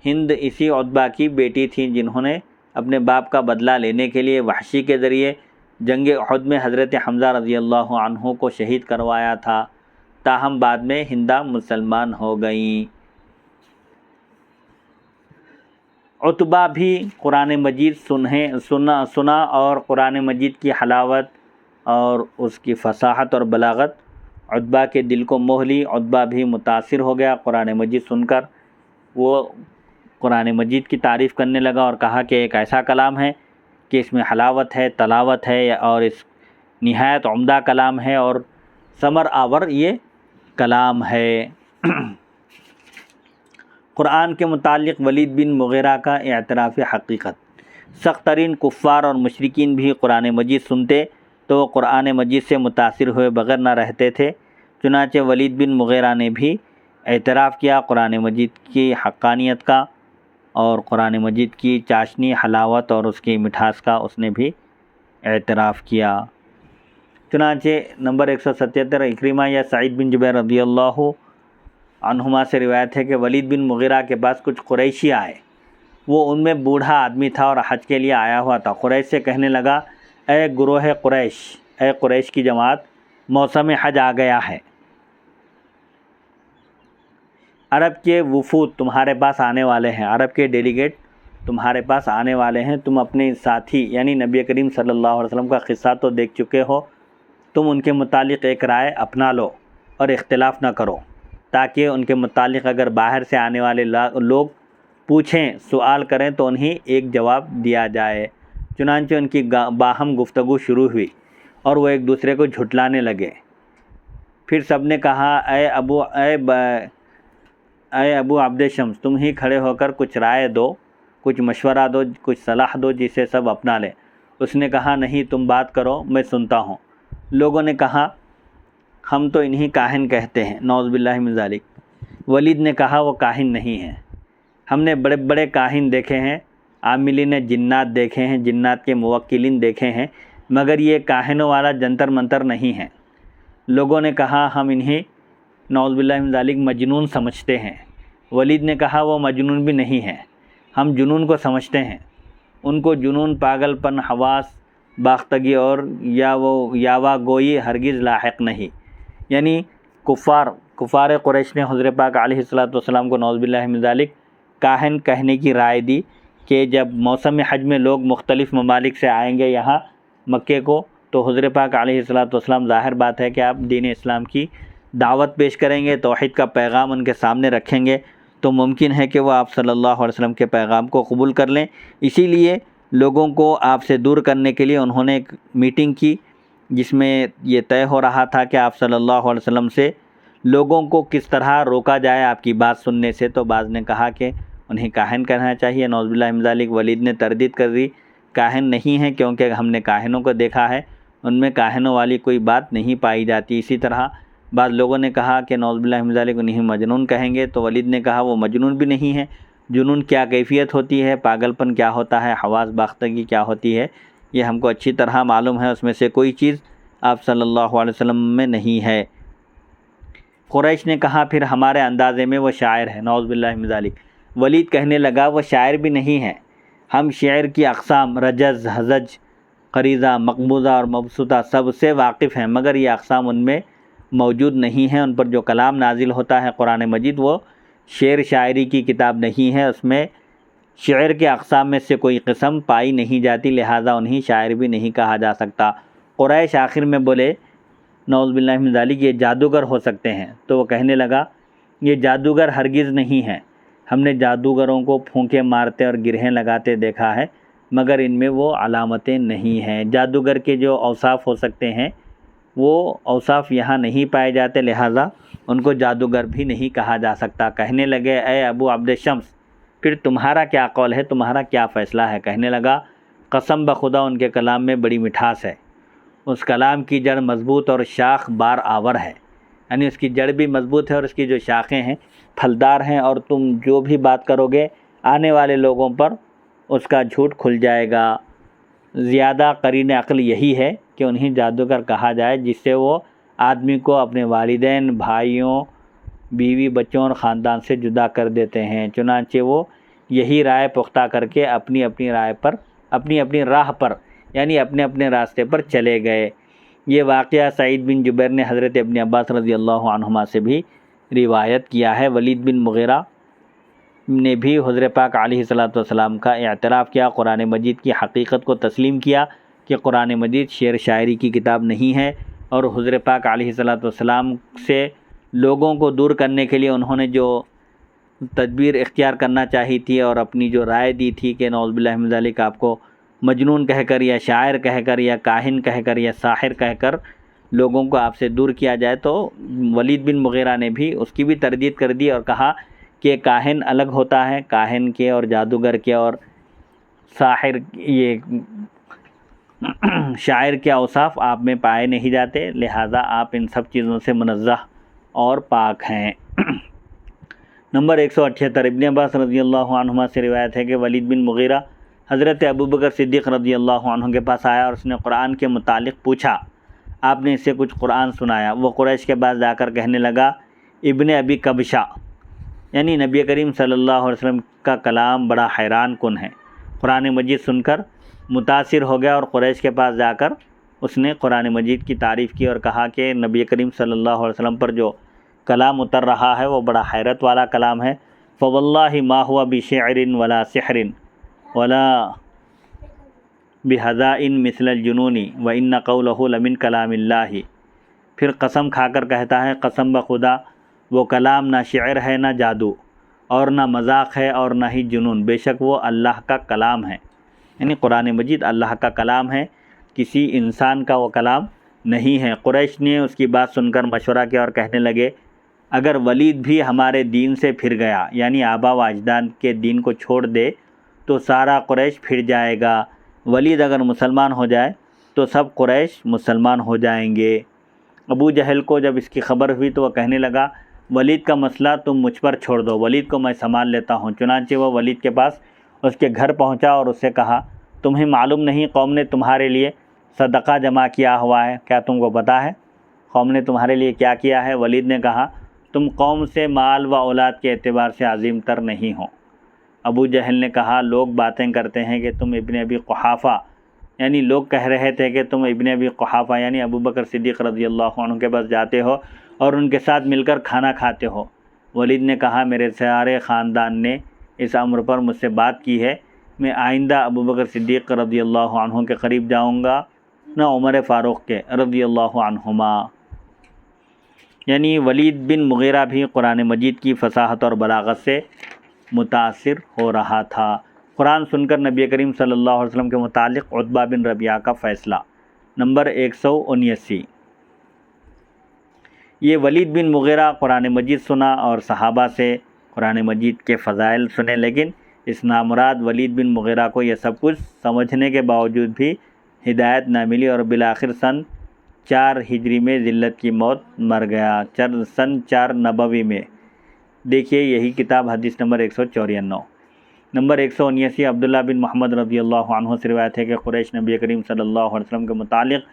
ہند اسی عتبہ کی بیٹی تھیں، جنہوں نے اپنے باپ کا بدلہ لینے کے لیے وحشی کے ذریعے جنگ احد میں حضرت حمزہ رضی اللہ عنہ کو شہید کروایا تھا، تاہم بعد میں ہندہ مسلمان ہو گئیں۔ عتبہ بھی قرآن مجید سنا اور قرآن مجید کی حلاوت اور اس کی فصاحت اور بلاغت عتبہ کے دل کو موہ لی۔ عتبہ بھی متاثر ہو گیا قرآن مجید سن کر، وہ قرآن مجید کی تعریف کرنے لگا اور کہا کہ ایک ایسا کلام ہے کہ اس میں حلاوت ہے، تلاوت ہے، اور اس نہایت عمدہ کلام ہے اور ثمر آور یہ کلام ہے۔ قرآن کے متعلق ولید بن مغیرہ کا اعتراف حقیقت۔ سخت ترین کفار اور مشرکین بھی قرآن مجید سنتے تو وہ قرآن مجید سے متاثر ہوئے بغیر نہ رہتے تھے، چنانچہ ولید بن مغیرہ نے بھی اعتراف کیا قرآن مجید کی حقانیت کا، اور قرآن مجید کی چاشنی، حلاوت اور اس کی مٹھاس کا اس نے بھی اعتراف کیا۔ چنانچہ نمبر 177 اکرمہ یا سعید بن جبیر رضی اللہ عنہما سے روایت ہے کہ ولید بن مغیرہ کے پاس کچھ قریشی آئے، وہ ان میں بوڑھا آدمی تھا اور حج کے لیے آیا ہوا تھا۔ قریش سے کہنے لگا اے گروہ قریش، اے قریش کی جماعت، موسم حج آ گیا ہے، عرب کے وفود تمہارے پاس آنے والے ہیں، عرب کے ڈیلیگیٹ تمہارے پاس آنے والے ہیں، تم اپنے ساتھی یعنی نبی کریم صلی اللہ علیہ وسلم کا قصہ تو دیکھ چکے ہو، تم ان کے متعلق ایک رائے اپنا لو اور اختلاف نہ کرو، تاکہ ان کے متعلق اگر باہر سے آنے والے لوگ پوچھیں، سوال کریں تو انہیں ایک جواب دیا جائے۔ چنانچہ ان کی باہم گفتگو شروع ہوئی اور وہ ایک دوسرے کو جھٹلانے لگے۔ پھر سب نے کہا اے ابو عبد شمس، تم ہی کھڑے ہو کر کچھ رائے دو، کچھ مشورہ دو، کچھ صلاح دو جسے سب اپنا لیں۔ اس نے کہا نہیں، تم بات کرو، میں سنتا ہوں۔ لوگوں نے کہا ہم تو انہیں کاہن کہتے ہیں، نعوذ باللہ من ذالک۔ ولید نے کہا وہ کاہن نہیں ہیں، ہم نے بڑے بڑے کاہن دیکھے ہیں، عاملین نے جنات دیکھے ہیں، جنات کے موکلین دیکھے ہیں، مگر یہ کاہنوں والا جنتر منتر نہیں ہے۔ لوگوں نے کہا ہم انہیں نعوذ باللہ من ذالک مجنون سمجھتے ہیں۔ ولید نے کہا وہ مجنون بھی نہیں ہیں، ہم جنون کو سمجھتے ہیں، ان کو جنون، پاگل پن، حواس باختگی اور یاوا گوئی ہرگز لاحق نہیں۔ یعنی کفار قریش نے حضور پاک علیہ الصلوۃ والسلام کو نعوذ باللہ من ذالک کاہن کہنے کی رائے دی، کہ جب موسم حج میں لوگ مختلف ممالک سے آئیں گے یہاں مکے کو، تو حضور پاک علیہ الصلوۃ والسلام ظاہر بات ہے کہ آپ دین اسلام کی دعوت پیش کریں گے، توحید کا پیغام ان کے سامنے رکھیں گے، تو ممکن ہے کہ وہ آپ صلی اللہ علیہ وسلم کے پیغام کو قبول کر لیں۔ اسی لیے لوگوں کو آپ سے دور کرنے کے لیے انہوں نے ایک میٹنگ کی، جس میں یہ طے ہو رہا تھا کہ آپ صلی اللہ علیہ وسلم سے لوگوں کو کس طرح روکا جائے آپ کی بات سننے سے۔ تو بعض نے کہا کہ انہیں کاہن کہنا چاہیے، نعوذ باللہ من ذالک۔ ولید نے تردید کر دی، کاہن نہیں ہیں، کیونکہ ہم نے کاہنوں کو دیکھا ہے، ان میں کاہنوں والی کوئی بات نہیں پائی جاتی۔ اسی طرح بعض لوگوں نے کہا کہ نعوذ باللہ من ذالک انہیں مجنون کہیں گے، تو ولید نے کہا وہ مجنون بھی نہیں ہے، جنون کیا کیفیت ہوتی ہے، پاگل پن کیا ہوتا ہے، حواس باختگی کیا ہوتی ہے، یہ ہم کو اچھی طرح معلوم ہے، اس میں سے کوئی چیز آپ صلی اللہ علیہ وسلم میں نہیں ہے۔ قریش نے کہا پھر ہمارے اندازے میں وہ شاعر ہے، نعوذ باللہ من ذالک۔ ولید کہنے لگا وہ شاعر بھی نہیں ہے، ہم شعر کی اقسام رجز، ہزج، قریضہ، مقبوضہ اور مبسوطہ سب سے واقف ہیں، مگر یہ اقسام ان میں موجود نہیں ہیں۔ ان پر جو کلام نازل ہوتا ہے قرآن مجید وہ شعر شاعری کی کتاب نہیں ہے، اس میں شعر کے اقسام میں سے کوئی قسم پائی نہیں جاتی، لہٰذا انہیں شاعر بھی نہیں کہا جا سکتا۔ قریش آخر میں بولے نعوذ باللہ من ذالک یہ جادوگر ہو سکتے ہیں، تو وہ کہنے لگا یہ جادوگر ہرگز نہیں ہیں، ہم نے جادوگروں کو پھونکے مارتے اور گرہیں لگاتے دیکھا ہے، مگر ان میں وہ علامتیں نہیں ہیں۔ جادوگر کے جو اوصاف ہو سکتے ہیں وہ اوصاف یہاں نہیں پائے جاتے، لہٰذا ان کو جادوگر بھی نہیں کہا جا سکتا۔ کہنے لگے اے ابو عبد شمس پھر تمہارا کیا قول ہے، تمہارا کیا فیصلہ ہے؟ کہنے لگا قسم بخدا ان کے کلام میں بڑی مٹھاس ہے، اس کلام کی جڑ مضبوط اور شاخ بار آور ہے، یعنی اس کی جڑ بھی مضبوط ہے اور اس کی جو شاخیں ہیں پھلدار ہیں، اور تم جو بھی بات کرو گے آنے والے لوگوں پر اس کا جھوٹ کھل جائے گا۔ زیادہ قرین عقل یہی ہے کہ انہیں جادوگر کہا جائے، جس سے وہ آدمی کو اپنے والدین، بھائیوں، بیوی، بچوں اور خاندان سے جدا کر دیتے ہیں۔ چنانچہ وہ یہی رائے پختہ کر کے اپنی اپنی راہ پر یعنی اپنے اپنے راستے پر چلے گئے۔ یہ واقعہ سعید بن جبیر نے حضرت ابن عباس رضی اللہ عنہما سے بھی روایت کیا ہے۔ ولید بن مغیرہ نے بھی حضور پاک علیہ الصلوۃ والسلام کا اعتراف کیا، قرآن مجید کی حقیقت کو تسلیم کیا کہ قرآن مجید شعر شاعری کی کتاب نہیں ہے، اور حضور پاک علیہ الصلوۃ والسلام سے لوگوں کو دور کرنے کے لیے انہوں نے جو تدبیر اختیار کرنا چاہی تھی اور اپنی جو رائے دی تھی کہ نعوذ باللہ من ذالک آپ کو مجنون کہہ کر یا شاعر کہہ کر یا کاہن کہہ کر یا ساحر کہہ کر لوگوں کو آپ سے دور کیا جائے، تو ولید بن مغیرہ نے بھی اس کی بھی تردید کر دی اور کہا کہ کاہن الگ ہوتا ہے، کاہن کے اور جادوگر کے اور ساحر یہ شاعر کے اوصاف آپ میں پائے نہیں جاتے، لہٰذا آپ ان سب چیزوں سے منزہ اور پاک ہیں۔ نمبر 178 ابن عباس رضی اللہ عنہما سے روایت ہے کہ ولید بن مغیرہ حضرت ابوبکر صدیق رضی اللہ عنہ کے پاس آیا اور اس نے قرآن کے متعلق پوچھا، آپ نے اسے کچھ قرآن سنایا۔ وہ قریش کے پاس جا کر کہنے لگا ابن ابی کبشہ یعنی نبی کریم صلی اللہ علیہ وسلم کا کلام بڑا حیران کن ہے۔ قرآن مجید سن کر متاثر ہو گیا اور قریش کے پاس جا کر اس نے قرآن مجید کی تعریف کی اور کہا کہ نبی کریم صلی اللہ علیہ وسلم پر جو کلام اتر رہا ہے وہ بڑا حیرت والا کلام ہے۔ فواللہ ما ہوا بشعر ولا سحر ولا بہذاء مثل الجنون وان قولہ لمن کلام اللہ۔ پھر قسم کھا کر کہتا ہے قسم بخدا وہ کلام نہ شعر ہے نہ جادو اور نہ مذاق ہے اور نہ ہی جنون، بے شک وہ اللہ کا کلام ہے، یعنی قرآن مجید اللہ کا کلام ہے، کسی انسان کا وہ کلام نہیں ہے۔ قریش نے اس کی بات سن کر مشورہ کیا اور کہنے لگے اگر ولید بھی ہمارے دین سے پھر گیا یعنی آبا و اجداد کے دین کو چھوڑ دے تو سارا قریش پھر جائے گا، ولید اگر مسلمان ہو جائے تو سب قریش مسلمان ہو جائیں گے۔ ابو جہل کو جب اس کی خبر ہوئی تو وہ کہنے لگا ولید کا مسئلہ تم مجھ پر چھوڑ دو، ولید کو میں سنبھال لیتا ہوں۔ چنانچہ وہ ولید کے پاس اس کے گھر پہنچا اور اس سے کہا تمہیں معلوم نہیں قوم نے تمہارے لیے صدقہ جمع کیا ہوا ہے، کیا تم کو پتہ ہے قوم نے تمہارے لیے کیا کیا ہے؟ ولید نے کہا تم قوم سے مال و اولاد کے اعتبار سے عظیم تر نہیں ہو۔ ابو جہل نے کہا لوگ باتیں کرتے ہیں کہ تم ابن ابی قحافہ یعنی لوگ کہہ رہے تھے کہ تم ابن ابی قحافہ یعنی ابوبکر صدیق رضی اللہ عنہ کے پاس جاتے ہو اور ان کے ساتھ مل کر کھانا کھاتے ہو۔ ولید نے کہا میرے سارے خاندان نے اس امر پر مجھ سے بات کی ہے میں آئندہ ابو بکر صدیق رضی اللہ عنہ کے قریب جاؤں گا نہ عمر فاروق کے رضی اللہ عنہما۔ یعنی ولید بن مغیرہ بھی قرآن مجید کی فصاحت اور بلاغت سے متاثر ہو رہا تھا۔ قرآن سن کر نبی کریم صلی اللہ علیہ وسلم کے متعلق عتبہ بن ربیعہ کا فیصلہ، نمبر 179۔ یہ ولید بن مغیرہ قرآن مجید سنا اور صحابہ سے قرآن مجید کے فضائل سنے، لیکن اس نامراد ولید بن مغیرہ کو یہ سب کچھ سمجھنے کے باوجود بھی ہدایت نہ ملی اور بالآخر سن 4 ہجری میں ذلت کی موت مر گیا، سن 4 نبوی میں۔ دیکھیے یہی کتاب حدیث نمبر 194۔ نمبر 179 عبداللہ بن محمد رضی اللہ عنہ سے روایت ہے کہ قریش نبی کریم صلی اللہ علیہ وسلم کے متعلق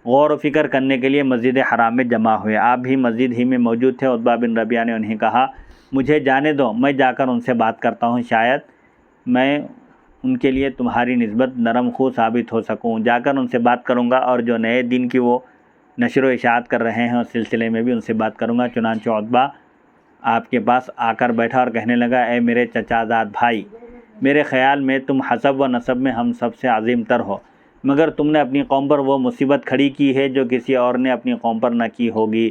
غور و فکر کرنے کے لیے مسجد حرام میں جمع ہوئے۔ آپ بھی مسجد ہی میں موجود تھے۔ عتبہ بن ربیعہ نے انہیں کہا، مجھے جانے دو، میں جا کر ان سے بات کرتا ہوں، شاید میں ان کے لیے تمہاری نسبت نرم خو ثابت ہو سکوں۔ جا کر ان سے بات کروں گا اور جو نئے دین کی وہ نشر و اشاعت کر رہے ہیں اس سلسلے میں بھی ان سے بات کروں گا۔ چنانچہ عتبہ آپ کے پاس آ کر بیٹھا اور کہنے لگا، اے میرے چچا زاد بھائی، میرے خیال میں تم حسب و نسب میں ہم سب سے عظیم تر ہو، مگر تم نے اپنی قوم پر وہ مصیبت کھڑی کی ہے جو کسی اور نے اپنی قوم پر نہ کی ہوگی۔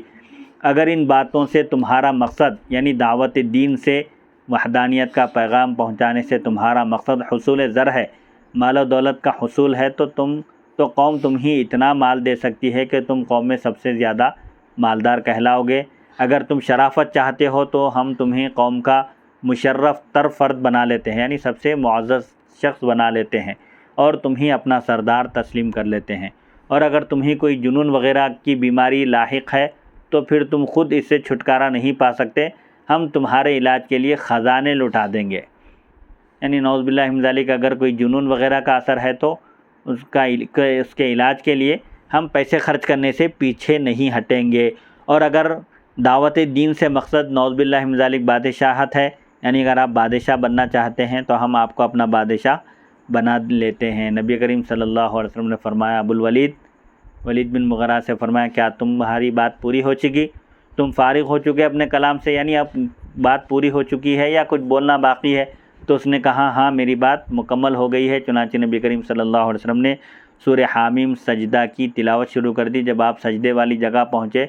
اگر ان باتوں سے تمہارا مقصد یعنی دعوت دین سے وحدانیت کا پیغام پہنچانے سے تمہارا مقصد حصول زر ہے، مال و دولت کا حصول ہے، تو قوم تم ہی اتنا مال دے سکتی ہے کہ تم قوم میں سب سے زیادہ مالدار کہلاؤ گے۔ اگر تم شرافت چاہتے ہو تو ہم تمہیں قوم کا مشرف تر فرد بنا لیتے ہیں، یعنی سب سے معزز شخص بنا لیتے ہیں اور تمہیں اپنا سردار تسلیم کر لیتے ہیں۔ اور اگر تمہیں کوئی جنون وغیرہ کی بیماری لاحق ہے تو پھر تم خود اس سے چھٹکارا نہیں پا سکتے، ہم تمہارے علاج کے لیے خزانے لٹا دیں گے۔ یعنی نعوذ باللہ من ذالک اگر کوئی جنون وغیرہ کا اثر ہے تو اس کے علاج کے لیے ہم پیسے خرچ کرنے سے پیچھے نہیں ہٹیں گے۔ اور اگر دعوت دین سے مقصد نعوذ باللہ من ذالک بادشاہت ہے، یعنی اگر آپ بادشاہ بننا چاہتے ہیں تو ہم آپ کو اپنا بادشاہ بنا لیتے ہیں۔ نبی کریم صلی اللہ علیہ وسلم نے فرمایا، ولید بن مغیرہ سے فرمایا، کیا تمہاری بات پوری ہو چکی؟ تم فارغ ہو چکے اپنے کلام سے، یعنی اب بات پوری ہو چکی ہے یا کچھ بولنا باقی ہے؟ تو اس نے کہا، ہاں میری بات مکمل ہو گئی ہے۔ چنانچہ نبی کریم صلی اللہ علیہ وسلم نے سورہ حامیم سجدہ کی تلاوت شروع کر دی۔ جب آپ سجدے والی جگہ پہنچے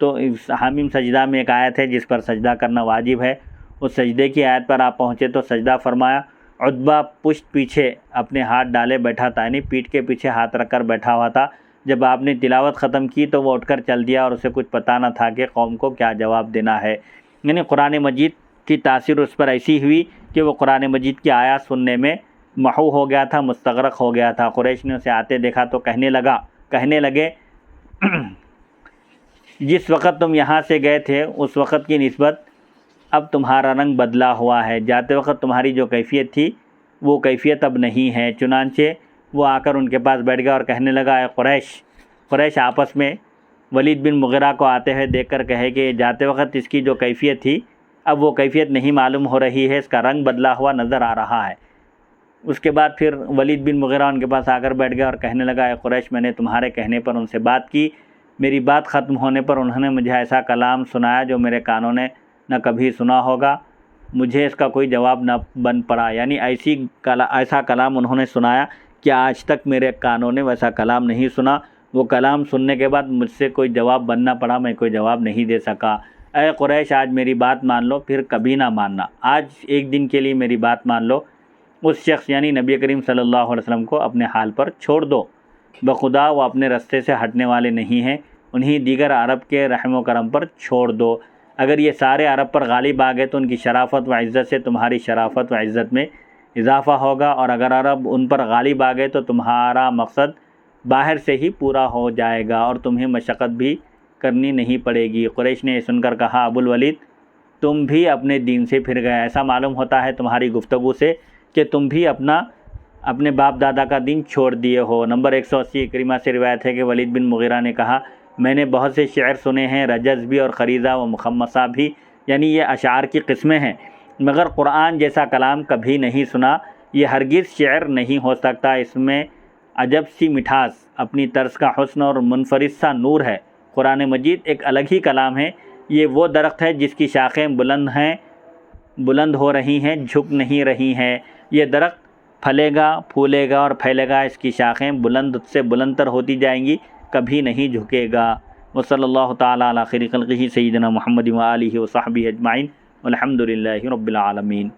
تو حامیم سجدہ میں ایک آیت ہے جس پر سجدہ کرنا واجب ہے، اس سجدے کی آیت پر آپ پہنچے تو سجدہ فرمایا۔ عتبہ پشت پیچھے اپنے ہاتھ ڈالے بیٹھا تھا، یعنی پیٹھ کے پیچھے ہاتھ رکھ کر بیٹھا ہوا تھا۔ جب آپ نے تلاوت ختم کی تو وہ اٹھ کر چل دیا اور اسے کچھ پتہ نہ تھا کہ قوم کو کیا جواب دینا ہے۔ یعنی قرآن مجید کی تاثیر اس پر ایسی ہوئی کہ وہ قرآن مجید کی آیات سننے میں محو ہو گیا تھا، مستغرق ہو گیا تھا۔ قریش نے اسے آتے دیکھا تو کہنے لگے جس وقت تم یہاں سے گئے تھے اس وقت کی نسبت اب تمہارا رنگ بدلا ہوا ہے، جاتے وقت تمہاری جو کیفیت تھی وہ کیفیت اب نہیں ہے۔ چنانچہ وہ آ کر ان کے پاس بیٹھ گیا اور کہنے لگا، اے قریش آپس میں ولید بن مغیرہ کو آتے ہوئے دیکھ کر کہے کہ جاتے وقت اس کی جو کیفیت تھی اب وہ کیفیت نہیں معلوم ہو رہی ہے، اس کا رنگ بدلا ہوا نظر آ رہا ہے۔ اس کے بعد پھر ولید بن مغیرہ ان کے پاس آ کر بیٹھ گیا اور کہنے لگا، اے قریش، میں نے تمہارے کہنے پر ان سے بات کی، میری بات ختم ہونے پر انہوں نے مجھے ایسا کلام سنایا جو میرے کانوں نے نہ کبھی سنا ہوگا، مجھے اس کا کوئی جواب نہ بن پڑا۔ یعنی ایسا کلام انہوں نے سنایا کہ آج تک میرے کانوں نے ویسا کلام نہیں سنا۔ وہ کلام سننے کے بعد مجھ سے کوئی جواب بننا پڑا، میں کوئی جواب نہیں دے سکا۔ اے قریش، آج میری بات مان لو، پھر کبھی نہ ماننا، آج ایک دن کے لیے میری بات مان لو۔ اس شخص یعنی نبی کریم صلی اللہ علیہ وسلم کو اپنے حال پر چھوڑ دو، بخدا وہ اپنے رستے سے ہٹنے والے نہیں ہیں، انہیں دیگر عرب کے رحم و کرم پر چھوڑ دو۔ اگر یہ سارے عرب پر غالب آ گئے تو ان کی شرافت و عزت سے تمہاری شرافت و عزت میں اضافہ ہوگا، اور اگر عرب ان پر غالب آ گئے تو تمہارا مقصد باہر سے ہی پورا ہو جائے گا اور تمہیں مشقت بھی کرنی نہیں پڑے گی۔ قریش نے یہ سن کر کہا، ابو الولید، تم بھی اپنے دین سے پھر گئے، ایسا معلوم ہوتا ہے تمہاری گفتگو سے کہ تم بھی اپنے باپ دادا کا دین چھوڑ دیے ہو۔ نمبر 180 اکرمہ سے روایت ہے کہ ولید بن مغیرہ نے کہا، میں نے بہت سے شعر سنے ہیں، رجز بھی اور خریزہ و مخمصہ بھی، یعنی یہ اشعار کی قسمیں ہیں، مگر قرآن جیسا کلام کبھی نہیں سنا، یہ ہرگز شعر نہیں ہو سکتا، اس میں عجب سی مٹھاس، اپنی طرز کا حسن اور منفرد سا نور ہے۔ قرآن مجید ایک الگ ہی کلام ہے، یہ وہ درخت ہے جس کی شاخیں بلند ہو رہی ہیں، جھک نہیں رہی ہیں۔ یہ درخت پھلے گا، پھولے گا اور پھیلے گا، اس کی شاخیں بلند سے بلند تر ہوتی جائیں گی، کبھی نہیں جھکے گا۔ وصلی اللہ تعالیٰ علی خیر خلقہ سیدنا محمد و آلہ و صحبہ اجمعین، والحمد للہ رب العالمین۔